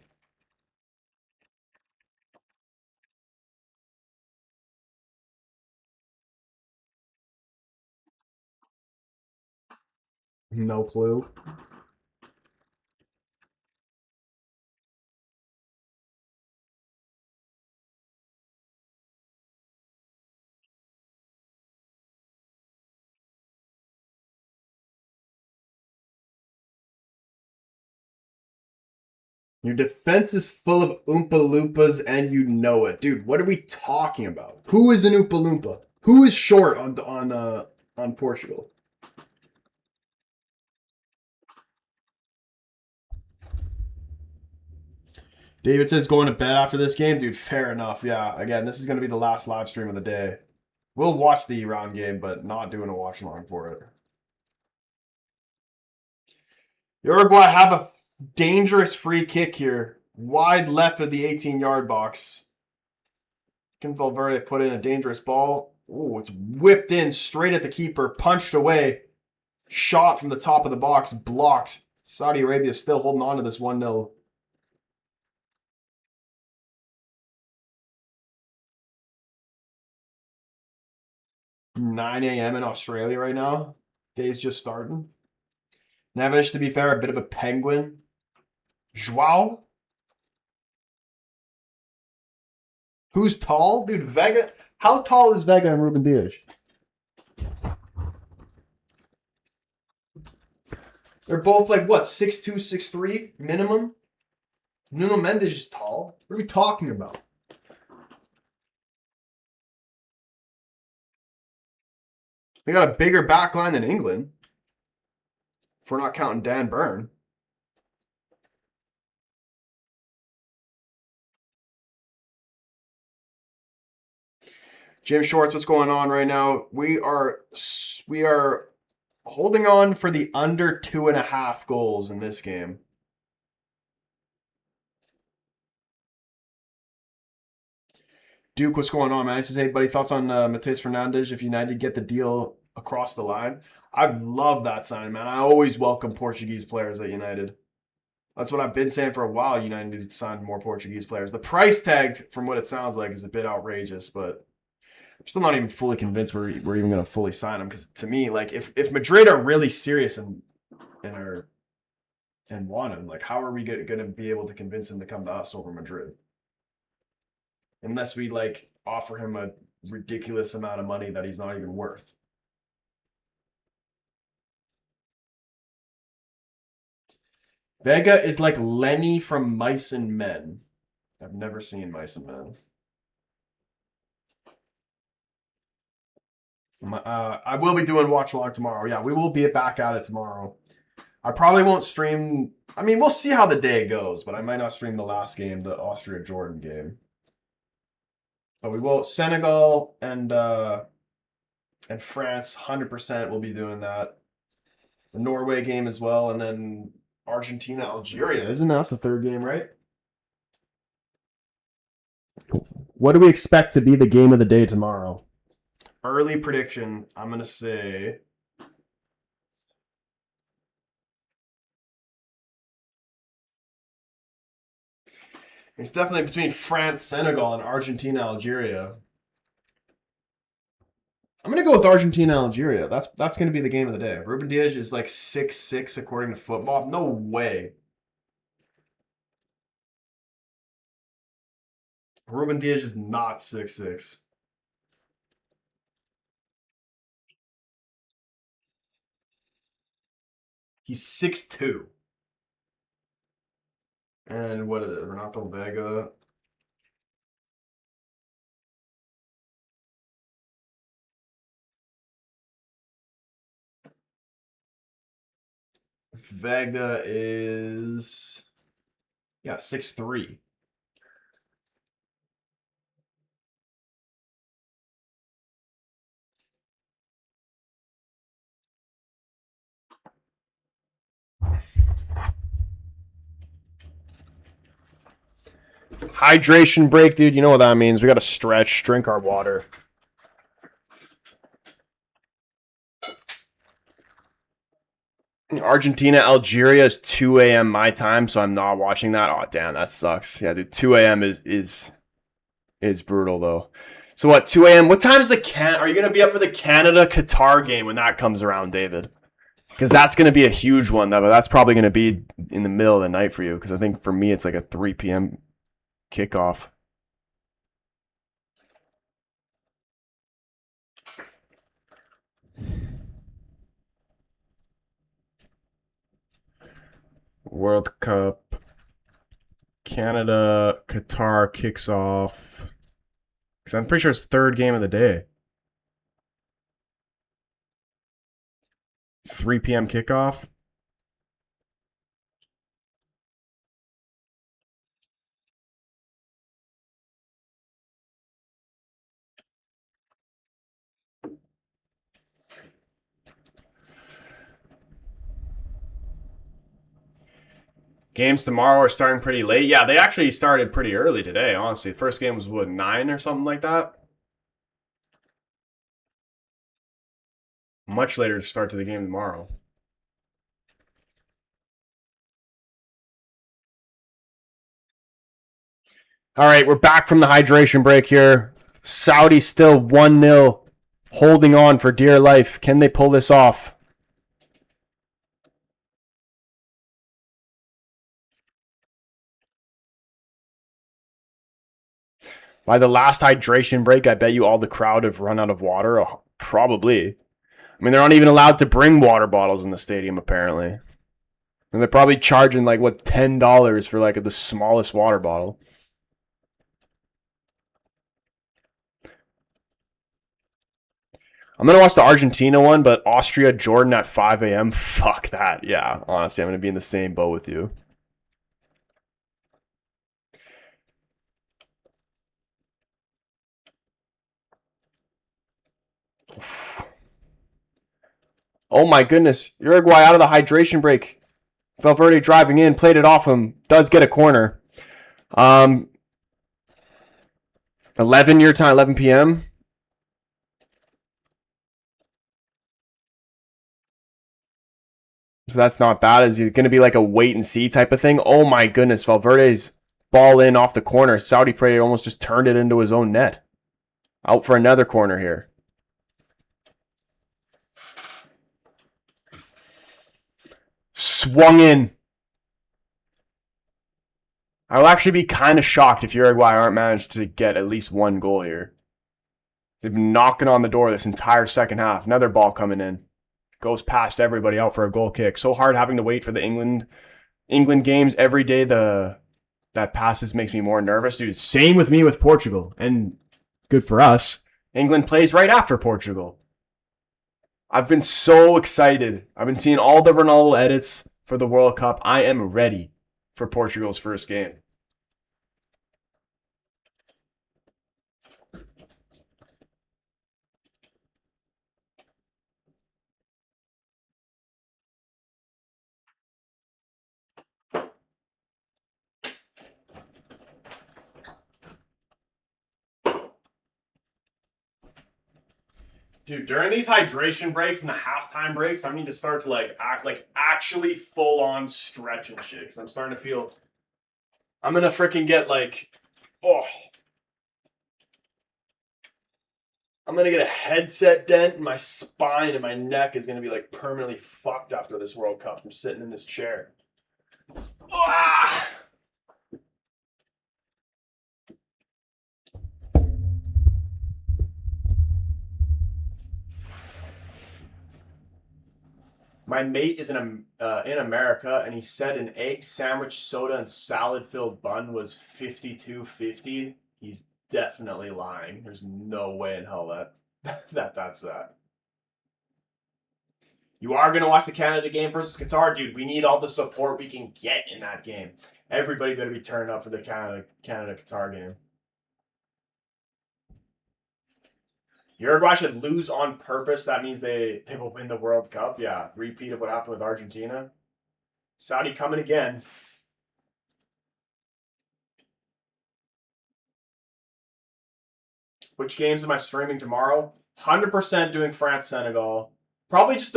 No clue. Your defense is full of Oompa Loompas and you know it. Dude, what are we talking about? Who is an Oompa Loompa? Who is short on Portugal? David says going to bed after this game. Dude, fair enough. Yeah, again, this is going to be the last live stream of the day. We'll watch the Iran game, but not doing a watch along for it. Uruguay have a dangerous free kick here. Wide left of the 18-yard box. Can Valverde put in a dangerous ball? Ooh, it's whipped in straight at the keeper, punched away. Shot from the top of the box, blocked. Saudi Arabia is still holding on to this 1-0. $9 a.m. in Australia right now. Day's just starting. Neves, to be fair, a bit of a penguin. Joao? Who's tall? Dude, Vega. How tall is Vega and Ruben Diaz? They're both like, what, 6'2", 6'3", minimum? Nuno Mendes is tall. What are we talking about? They got a bigger back line than England. If we're not counting Dan Burn. Jim Shorts, what's going on right now? We are holding on for the under 2.5 goals in this game. Duke, what's going on, man? He says, hey, buddy, thoughts on Mateus Fernandes if United get the deal across the line? I love that sign, man. I always welcome Portuguese players at United. That's what I've been saying for a while. United needs to sign more Portuguese players. The price tag, from what it sounds like, is a bit outrageous, but I'm still not even fully convinced we're even going to fully sign him. Because to me, like, if Madrid are really serious and want him, like, how are we going to be able to convince him to come to us over Madrid? Unless we like offer him a ridiculous amount of money that he's not even worth. Vega is like Lenny from Mice and Men. I've never seen Mice and Men. I will be doing watch along tomorrow. Yeah, we will be back at it tomorrow. I probably won't stream. I mean, we'll see how the day goes, but I might not stream the last game, the Austria-Jordan game. But we will. Senegal and France, 100% will be doing that. The Norway game as well, and then Argentina, Algeria. Isn't that the third game, right? What do we expect to be the game of the day tomorrow? Early prediction, I'm going to say... It's definitely between France, Senegal, and Argentina, Algeria. I'm gonna go with Argentina Algeria. That's gonna be the game of the day. Ruben Diaz is like 6'6" according to football. No way. Ruben Diaz is not 6'6". He's 6'2". And what is it? Renato Vega. Vega is 6'3". Hydration break, dude. You know what that means. We got to stretch, drink our water. Argentina, Algeria is 2 a.m. my time, so I'm not watching that. Oh, damn, that sucks. Yeah, dude, 2 a.m. is brutal, though. So what, 2 a.m.? What time is are you going to be up for the Canada-Qatar game when that comes around, David? Because that's going to be a huge one, though, but that's probably going to be in the middle of the night for you, because I think for me it's like a 3 p.m. kickoff. World Cup. Canada, Qatar kicks off. Because I'm pretty sure it's third game of the day. 3 p.m. kickoff. Games tomorrow are starting pretty late. Yeah, they actually started pretty early today, honestly. First game was, what, 9 or something like that? Much later start to the game tomorrow. All right, we're back from the hydration break here. Saudi still 1-0, holding on for dear life. Can they pull this off? By the last hydration break, I bet you all the crowd have run out of water. Oh, probably. I mean, they're not even allowed to bring water bottles in the stadium, apparently. And they're probably charging, like, what, $10 for, like, the smallest water bottle. I'm going to watch the Argentina one, but Austria, Jordan at 5 a.m. Fuck that. Yeah, honestly, I'm going to be in the same boat with you. Oh my goodness. Uruguay out of the hydration break. Valverde driving in, played it off him. Does get a corner. 11 your time, 11 p.m. So that's not bad. Is it going to be like a wait and see type of thing? Oh my goodness. Valverde's ball in off the corner. Saudi player almost just turned it into his own net. Out for another corner here. Swung in. I will actually be kind of shocked if Uruguay aren't managed to get at least one goal here. They've been knocking on the door this entire second half. Another ball coming in. Goes past everybody out for a goal kick. So hard having to wait for the England games every day. That passes makes me more nervous, dude. Same with me with Portugal, and good for us. England plays right after Portugal. I've been so excited. I've been seeing all the Ronaldo edits for the World Cup. I am ready for Portugal's first game. Dude, during these hydration breaks and the halftime breaks, I need to start to actually full on stretch and shit. Cause I'm starting to feel I'm gonna freaking get like, oh, I'm gonna get a headset dent, and my spine and my neck is gonna be like permanently fucked after this World Cup from sitting in this chair. Ah! My mate is in America, and he said an egg sandwich, soda, and salad filled bun was $52.50. He's definitely lying. There's no way in hell that's that. You are gonna watch the Canada game versus Qatar, dude. We need all the support we can get in that game. Everybody better be turning up for the Canada Qatar game. Uruguay should lose on purpose. That means they will win the World Cup. Yeah, repeat of what happened with Argentina. Saudi coming again. Which games am I streaming tomorrow? 100% doing France Senegal. Probably just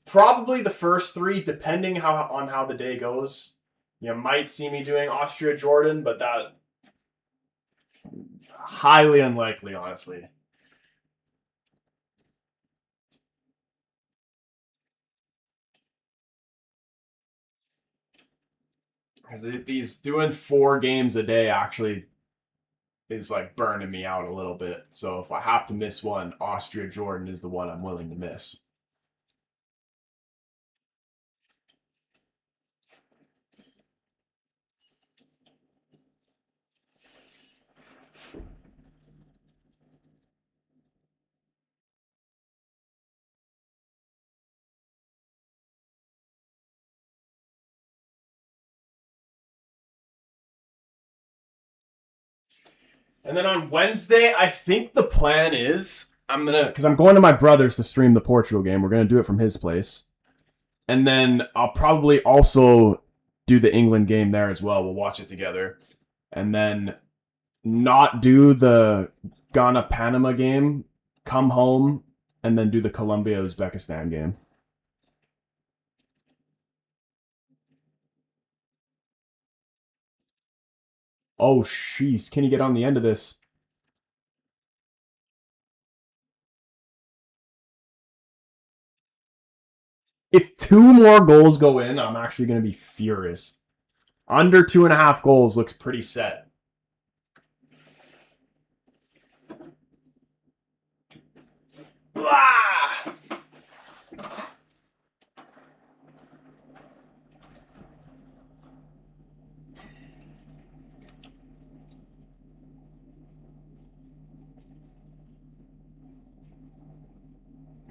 probably the first three, depending on how the day goes. You might see me doing Austria Jordan, but that highly unlikely, honestly. Because these doing 4 games a day actually is like burning me out a little bit. So if I have to miss one, Austria Jordan is the one I'm willing to miss. And then on Wednesday, I think the plan is because I'm going to my brother's to stream the Portugal game. We're gonna do it from his place, and then I'll probably also do the England game there as well. We'll watch it together, and then not do the Ghana Panama game. Come home and then do the Colombia Uzbekistan game. Oh, jeez. Can you get on the end of this? If 2 more goals go in, I'm actually going to be furious. Under 2.5 goals looks pretty set. Ah!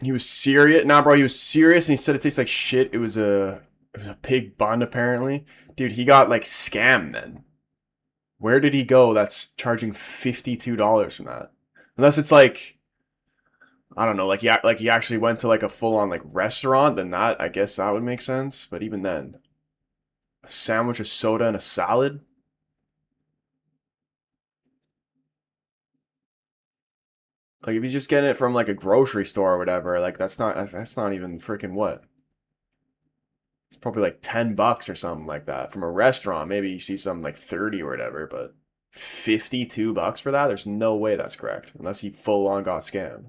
He was serious. Nah, bro, he was serious, and he said it tastes like shit. It was a pig bun, apparently. Dude, he got like scammed then. Where did he go that's charging $52 from that? Unless it's like, I don't know, like he actually went to like a full on like restaurant, then that I guess that would make sense. But even then, a sandwich, a soda, and a salad. Like if he's just getting it from like a grocery store or whatever, like that's not even freaking what. It's probably like $10 or something like that. From a restaurant, maybe you see something like 30 or whatever, but $52 for that? There's no way that's correct. Unless he full on got scammed.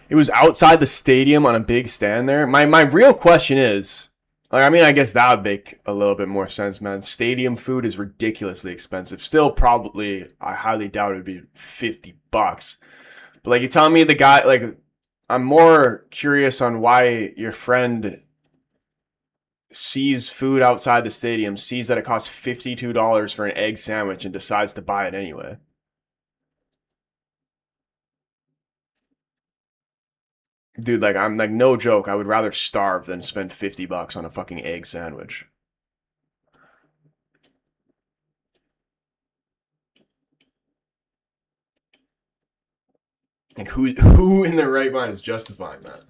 It was outside the stadium on a big stand there. My real question is, like, I mean, I guess that would make a little bit more sense, man. Stadium food is ridiculously expensive. Still, probably, I highly doubt it would be $50. But like, you telling me the guy, like, I'm more curious on why your friend sees food outside the stadium, sees that it costs $52 for an egg sandwich, and decides to buy it anyway. Dude, like I'm like no joke. I would rather starve than spend $50 on a fucking egg sandwich. Like who in their right mind is justifying that?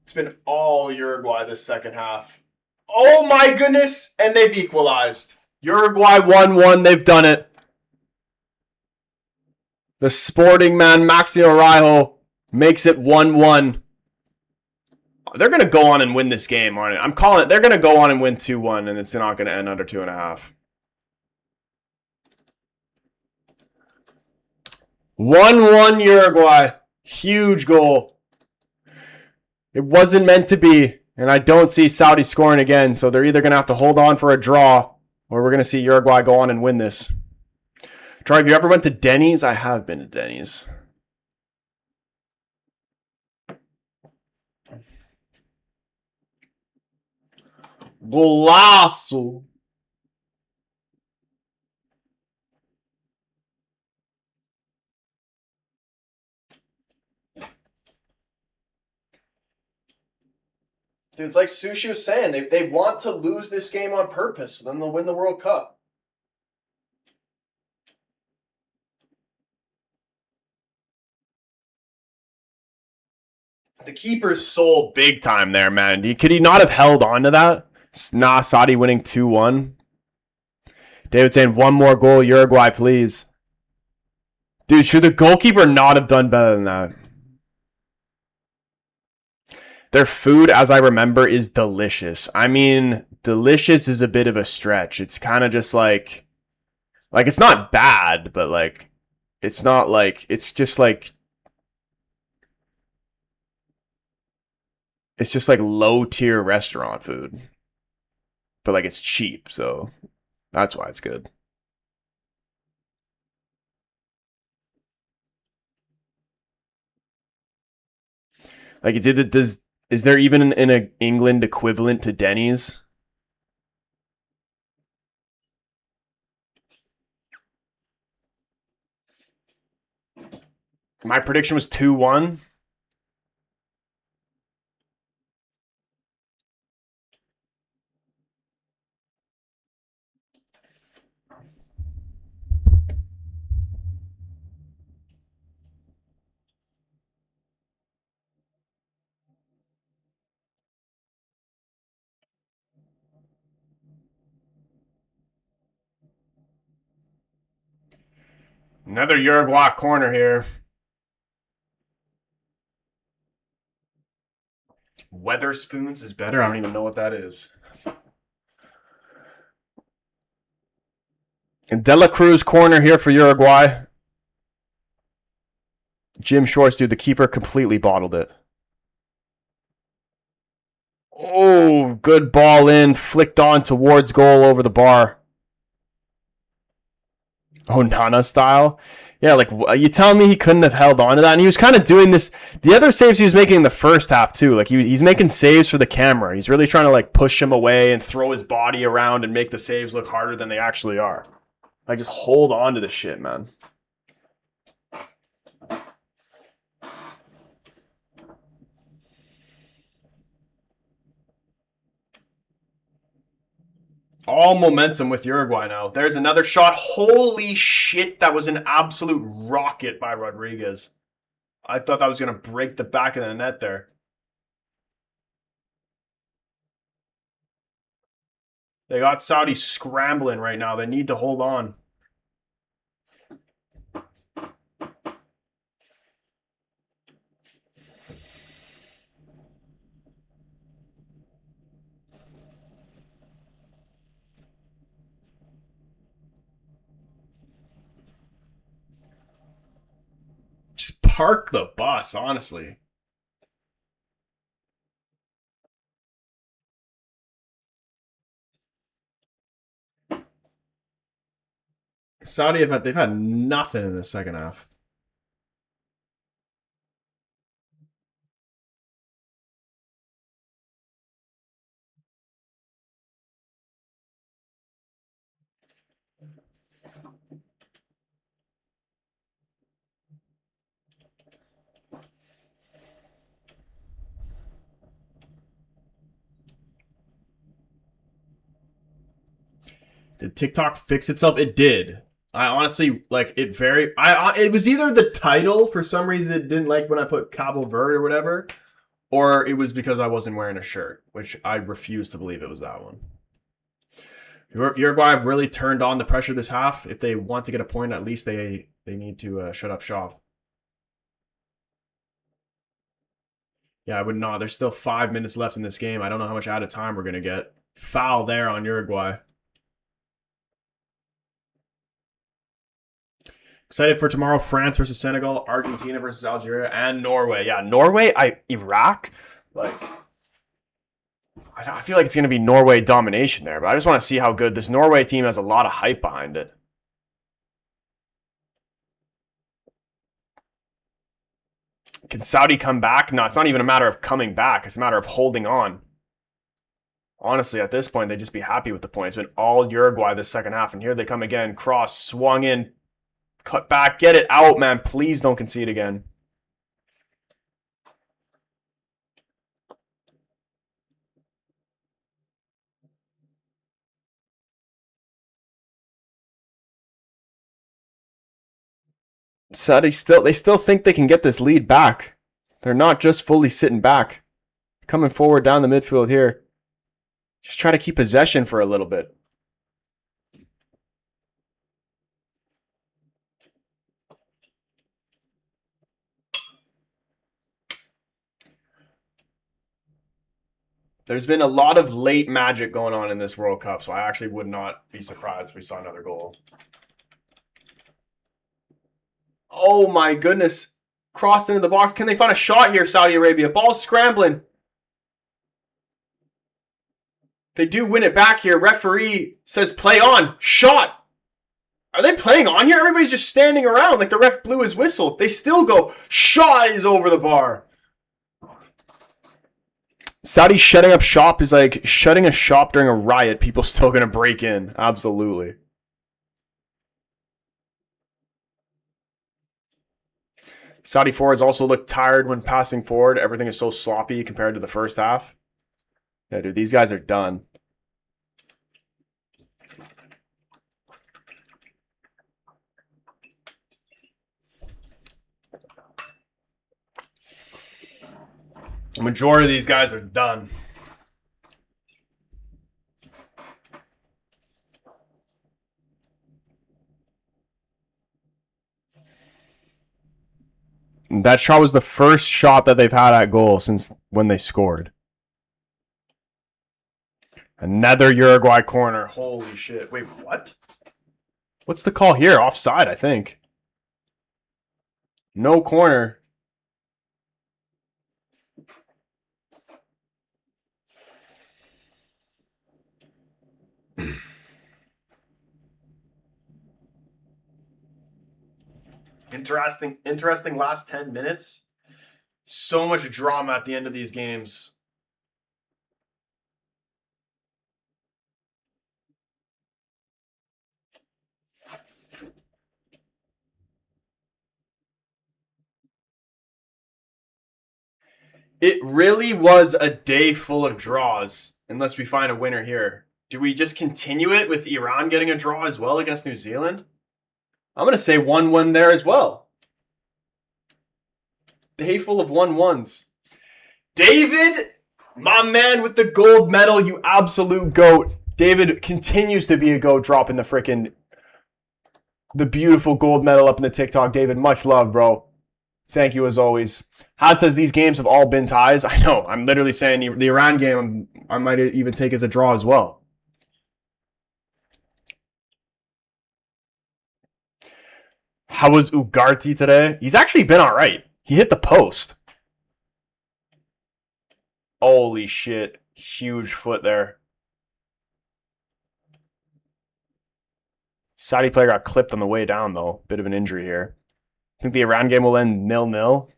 It's been all Uruguay this second half. Oh my goodness! And they've equalized. Uruguay 1-1. They've done it. The sporting man, Maxi Araujo, makes it 1-1. They're going to go on and win this game, aren't it? I'm calling it. They're going to go on and win 2-1, and it's not going to end under 2.5. 1-1 Uruguay. Huge goal. It wasn't meant to be, and I don't see Saudi scoring again, so they're either going to have to hold on for a draw, or we're going to see Uruguay go on and win this. Troy, have you ever went to Denny's? I have been to Denny's. Golaço. Dude, it's like Sushi was saying. They want to lose this game on purpose, so then they'll win the World Cup. The keeper's sold big time there, man. Could he not have held on to that? Nah, Saudi winning 2-1. David saying, one more goal, Uruguay, please. Dude, should the goalkeeper not have done better than that? Their food, as I remember, is delicious. I mean, delicious is a bit of a stretch. It's kind of just like it's not bad, but like, it's not like, it's just like low tier restaurant food. But like, it's cheap, so that's why it's good. Like, is there even an England equivalent to Denny's? My prediction was 2-1. Another Uruguay corner here. Weatherspoons is better? I don't even know what that is. And De La Cruz corner here for Uruguay. Jim Shorts, dude, the keeper completely bottled it. Oh, good ball in. Flicked on towards goal over the bar. Oh, Nana style? Yeah, like, you telling me he couldn't have held on to that? And he was kind of doing this. The other saves he was making in the first half, too. Like, he's making saves for the camera. He's really trying to, like, push him away and throw his body around and make the saves look harder than they actually are. Like, just hold on to the shit, man. All momentum with Uruguay now. There's another shot. Holy shit, that was an absolute rocket by Rodriguez. I thought that was going to break the back of the net there. They got Saudi scrambling right now. They need to hold on. Just park the bus, honestly. Saudi they've had nothing in the second half. Did TikTok fix itself? It did. I honestly like it very. It was either the title for some reason it didn't like when I put Cabo Verde or whatever, or it was because I wasn't wearing a shirt, which I refuse to believe it was that one. Uruguay have really turned on the pressure this half. If they want to get a point, at least they need to shut up shop. Yeah, I would not. There's still 5 minutes left in this game. I don't know how much added time we're going to get. Foul there on Uruguay. Excited for tomorrow. France versus Senegal, Argentina versus Algeria, and Norway. Yeah, Norway, Iraq. Like, I feel like it's going to be Norway domination there, but I just want to see how good this Norway team has. A lot of hype behind it. Can Saudi come back? No, it's not even a matter of coming back. It's a matter of holding on. Honestly, at this point, they'd just be happy with the points. It's been all Uruguay this second half, and here they come again. Cross, swung in, cut back, get it out, man. Please don't concede again. Saudi they still think they can get this lead back. They're not just fully sitting back. Coming forward down the midfield here. Just try to keep possession for a little bit. There's been a lot of late magic going on in this World Cup, so I actually would not be surprised if we saw another goal. Oh my goodness. Crossed into the box. Can they find a shot here, Saudi Arabia? Ball's scrambling. They do win it back here. Referee says play on. Shot. Are they playing on here? Everybody's just standing around like the ref blew his whistle. They still go. Shot is over the bar. Saudi shutting up shop is like shutting a shop during a riot. People still going to break in. Absolutely. Saudi forwards also look tired when passing forward. Everything is so sloppy compared to the first half. Yeah, dude, these guys are done. The majority of these guys are done. That shot was the first shot that they've had at goal since when they scored. Another Uruguay corner. Holy shit. Wait, what? What's the call here? Offside, I think. No corner. Interesting last 10 minutes. So much drama at the end of these games. It really was a day full of draws, unless we find a winner here. Do we just continue it with Iran getting a draw as well against New Zealand? I'm going to say 1-1 there as well. Day full of 1-1s. David, my man with the gold medal, you absolute GOAT. David continues to be a GOAT, dropping the beautiful gold medal up in the TikTok. David, much love, bro. Thank you as always. Had says these games have all been ties. I know. I'm literally saying the Iran game I might even take as a draw as well. How was Ugarte today? He's actually been all right. He hit the post. Holy shit. Huge foot there. Saudi player got clipped on the way down, though. Bit of an injury here. I think the Iran game will end 0-0.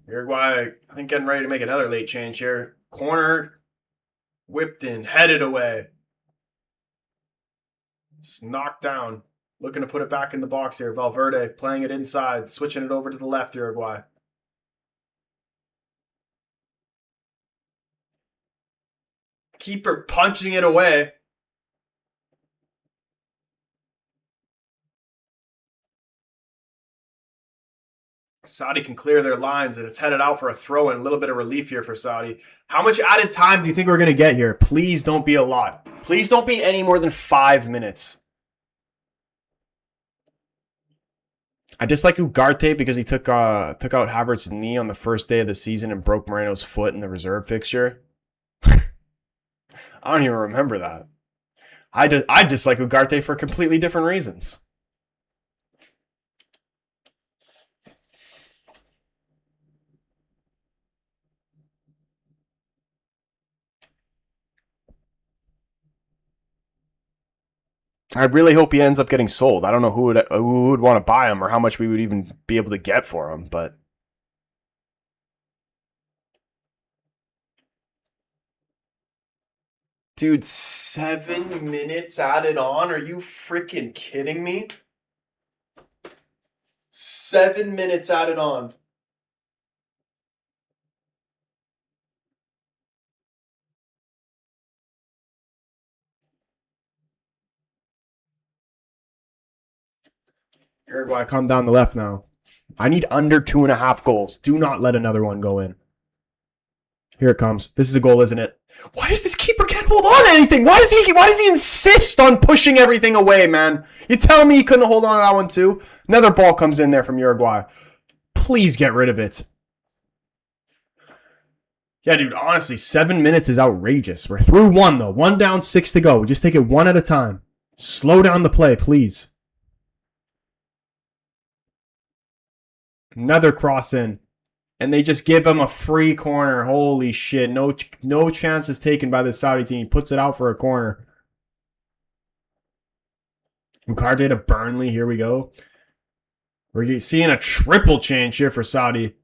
Uruguay, I think, getting ready to make another late change here. Corner, whipped in, headed away. Just knocked down. Looking to put it back in the box here. Valverde playing it inside, switching it over to the left, Uruguay. Keeper punching it away. Saudi can clear their lines, and it's headed out for a throw and a little bit of relief here for Saudi. How much added time do you think we're going to get here? Please don't be a lot. Please don't be any more than 5 minutes. I dislike Ugarte because he took out Havertz's knee on the first day of the season and broke Moreno's foot in the reserve fixture. I don't even remember that. I dislike Ugarte for completely different reasons. I really hope he ends up getting sold. I don't know who would want to buy him or how much we would even be able to get for him, but dude, 7 minutes added on? Are you freaking kidding me? 7 minutes added on. Uruguay, come down the left now. I need under 2.5 goals. Do not let another one go in. Here it comes. This is a goal, isn't it? Why does this keeper can't hold on to anything? Why does he insist on pushing everything away, man? You telling me he couldn't hold on to that one too? Another ball comes in there from Uruguay. Please get rid of it. Yeah, dude, honestly, 7 minutes is outrageous. We're through one, though. 1 down, 6 to go. We just take it one at a time. Slow down the play, please. Another cross in. And they just give him a free corner. Holy shit. No chances taken by the Saudi team. He puts it out for a corner. Ugarte to Burnley. Here we go. We're seeing a triple change here for Saudi.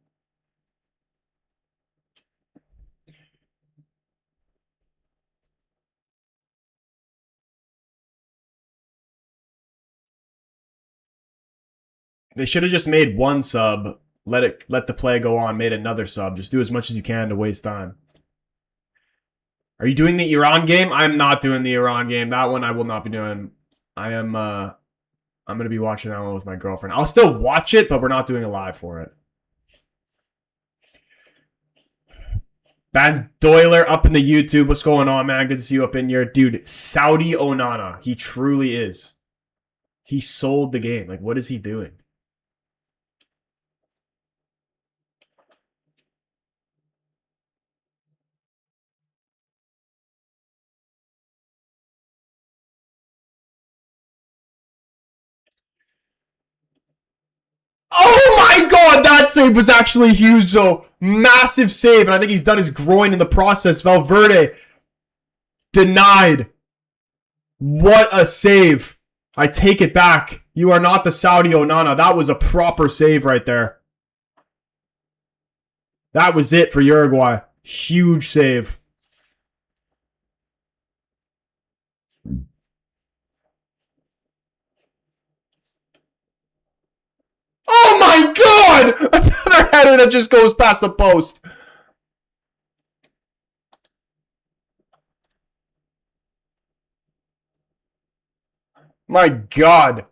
They should have just made one sub, let the play go on, made another sub. Just do as much as you can to waste time. Are you doing the Iran game? I'm not doing the Iran game. That one I will not be doing. I'm going to be watching that one with my girlfriend. I'll still watch it, but we're not doing a live for it. Van Doyler up in the YouTube. What's going on, man? Good to see you up in here. Dude, Saudi Onana. He truly is. He sold the game. Like, what is he doing? Oh my god, that save was actually huge, though. Massive save, and I think he's done his groin in the process. Valverde denied. What a save. I take it back. You are not the Saudi Onana. That was a proper save right there. That was it for Uruguay. Huge save. Oh my god! Another header that just goes past the post. My god.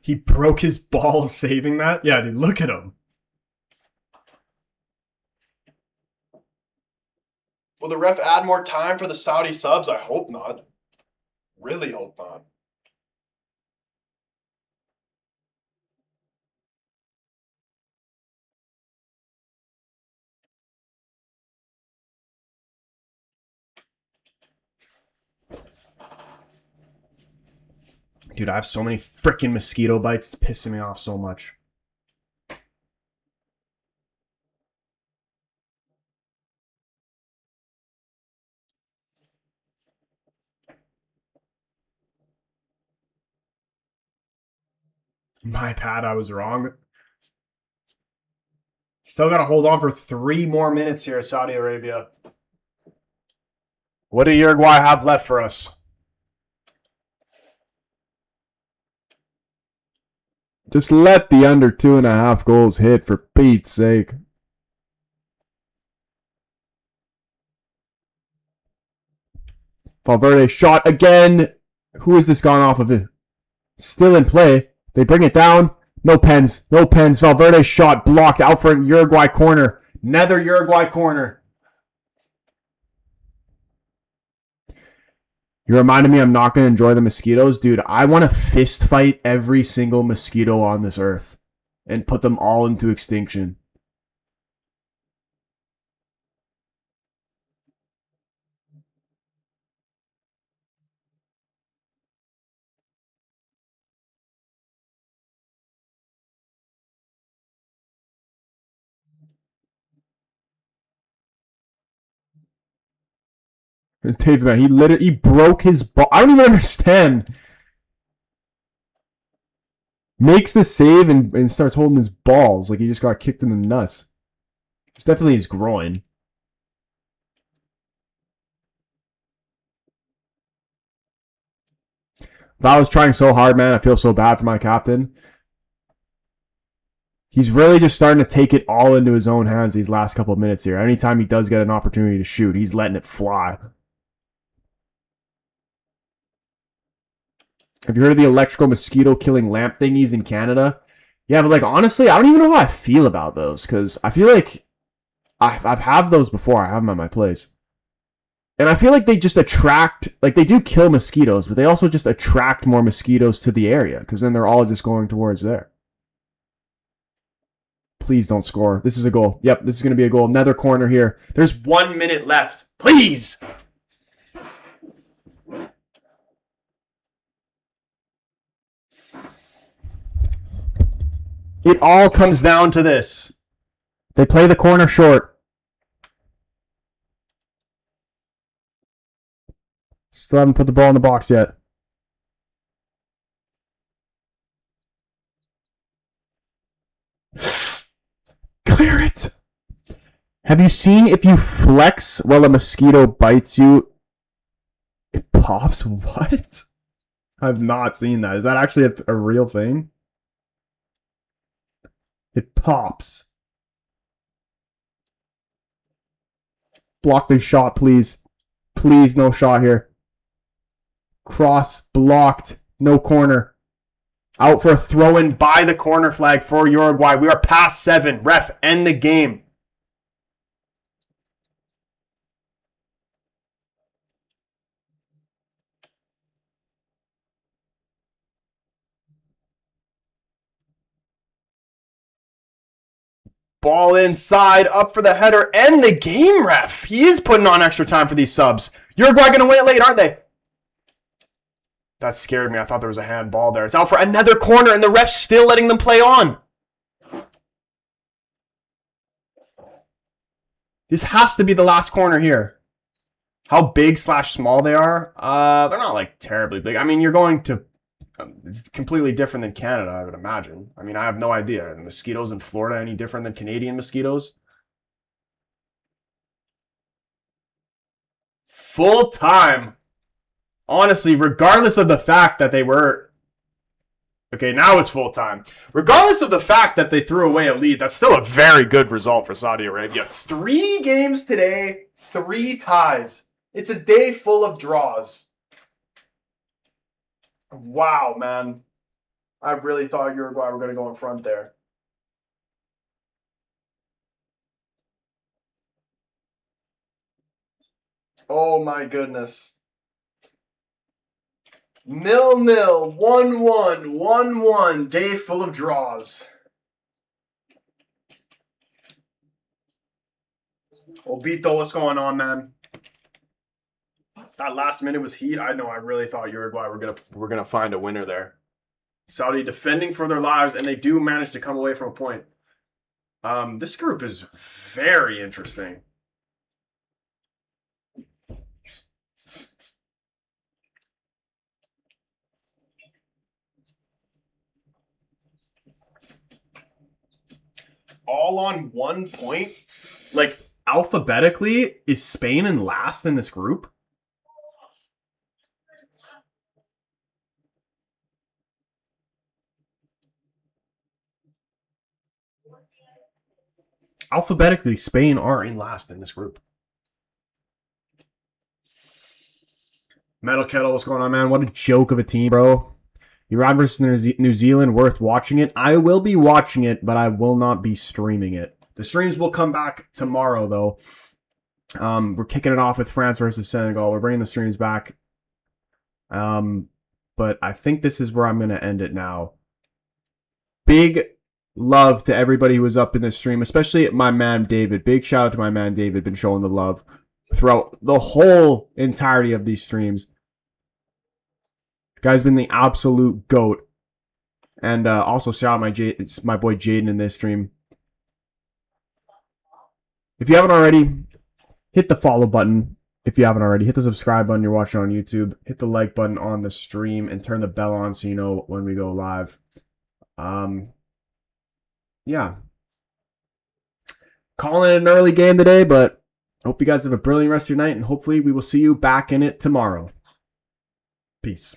He broke his balls saving that? Yeah, dude, look at him. Will the ref add more time for the Saudi subs? I hope not. Really hope not. Dude, I have so many freaking mosquito bites. It's pissing me off so much. My bad, I was wrong. Still got to hold on for 3 more minutes here, Saudi Arabia. What do Uruguay have left for us? Just let the under 2.5 goals hit, for Pete's sake. Valverde shot again. Who is this gone off of it? Still in play. They bring it down. No pens. No pens. Valverde shot blocked out for Uruguay corner. Another Uruguay corner. You reminded me I'm not going to enjoy the mosquitoes. Dude, I want to fist fight every single mosquito on this earth and put them all into extinction. And David, man, he broke his ball. I don't even understand. Makes the save and starts holding his balls like he just got kicked in the nuts. It's definitely his groin. Val was trying so hard, man. I feel so bad for my captain. He's really just starting to take it all into his own hands these last couple of minutes here. Anytime he does get an opportunity to shoot, he's letting it fly. Have you heard of the electrical mosquito killing lamp thingies in Canada? Yeah, but like honestly, I don't even know how I feel about those because I feel like I've had those before. I have them at my place. And I feel like they just attract, like they do kill mosquitoes, but they also just attract more mosquitoes to the area because then they're all just going towards there. Please don't score. This is a goal. Yep, this is going to be a goal. Another corner here. There's 1 minute left. Please! It all comes down to this. They play the corner short. Still haven't put the ball in the box yet. Clear it. Have you seen if you flex while a mosquito bites you, it pops? What? I've not seen that. Is that actually a real thing? It pops. Block this shot, please. Please, no shot here. Cross blocked. No corner. Out for a throw-in by the corner flag for Uruguay. We are past 7. Ref, end the game. Ball inside, up for the header, end the game, ref. He is putting on extra time for these subs. Uruguay going to win it late, aren't they? That scared me. I thought there was a handball there. It's out for another corner, and the ref's still letting them play on. This has to be the last corner here. How big/small they are? They're not like terribly big. I mean, you're going to... it's completely different than Canada, I would imagine. I mean, I have no idea. Are the mosquitoes in Florida any different than Canadian mosquitoes? Full time. Honestly, regardless of the fact that they were... okay, now it's full time. Regardless of the fact that they threw away a lead, that's still a very good result for Saudi Arabia. 3 games today, 3 ties. It's a day full of draws. Wow, man. I really thought Uruguay were going to go in front there. Oh my goodness. 0-0, 1-1, 1-1. Day full of draws. Obito, what's going on, man? That last minute was heat. I know. I really thought Uruguay were gonna find a winner there. Saudi defending for their lives, and they do manage to come away from a point. This group is very interesting. all on 1 point. Like, alphabetically, is Spain in last in this group? Alphabetically, Spain are in last in this group. Metal Kettle, what's going on, man? What a joke of a team, bro. Iran versus New Zealand, worth watching it. I will be watching it, but I will not be streaming it. The streams will come back tomorrow, though. We're kicking it off with France versus Senegal. We're bringing the streams back. But I think this is where I'm going to end it now. Big love to everybody who was up in this stream, especially my man David. Big shout out to my man David. Been showing the love throughout the whole entirety of these streams. Guy's been the absolute GOAT. And also shout out my boy Jaden in this stream. If you haven't already, hit the follow button. If you haven't already, hit the subscribe button. You're watching on YouTube. Hit the like button on the stream and turn the bell on so you know when we go live. Yeah. Calling it an early game today, but hope you guys have a brilliant rest of your night, and hopefully we will see you back in it tomorrow. Peace.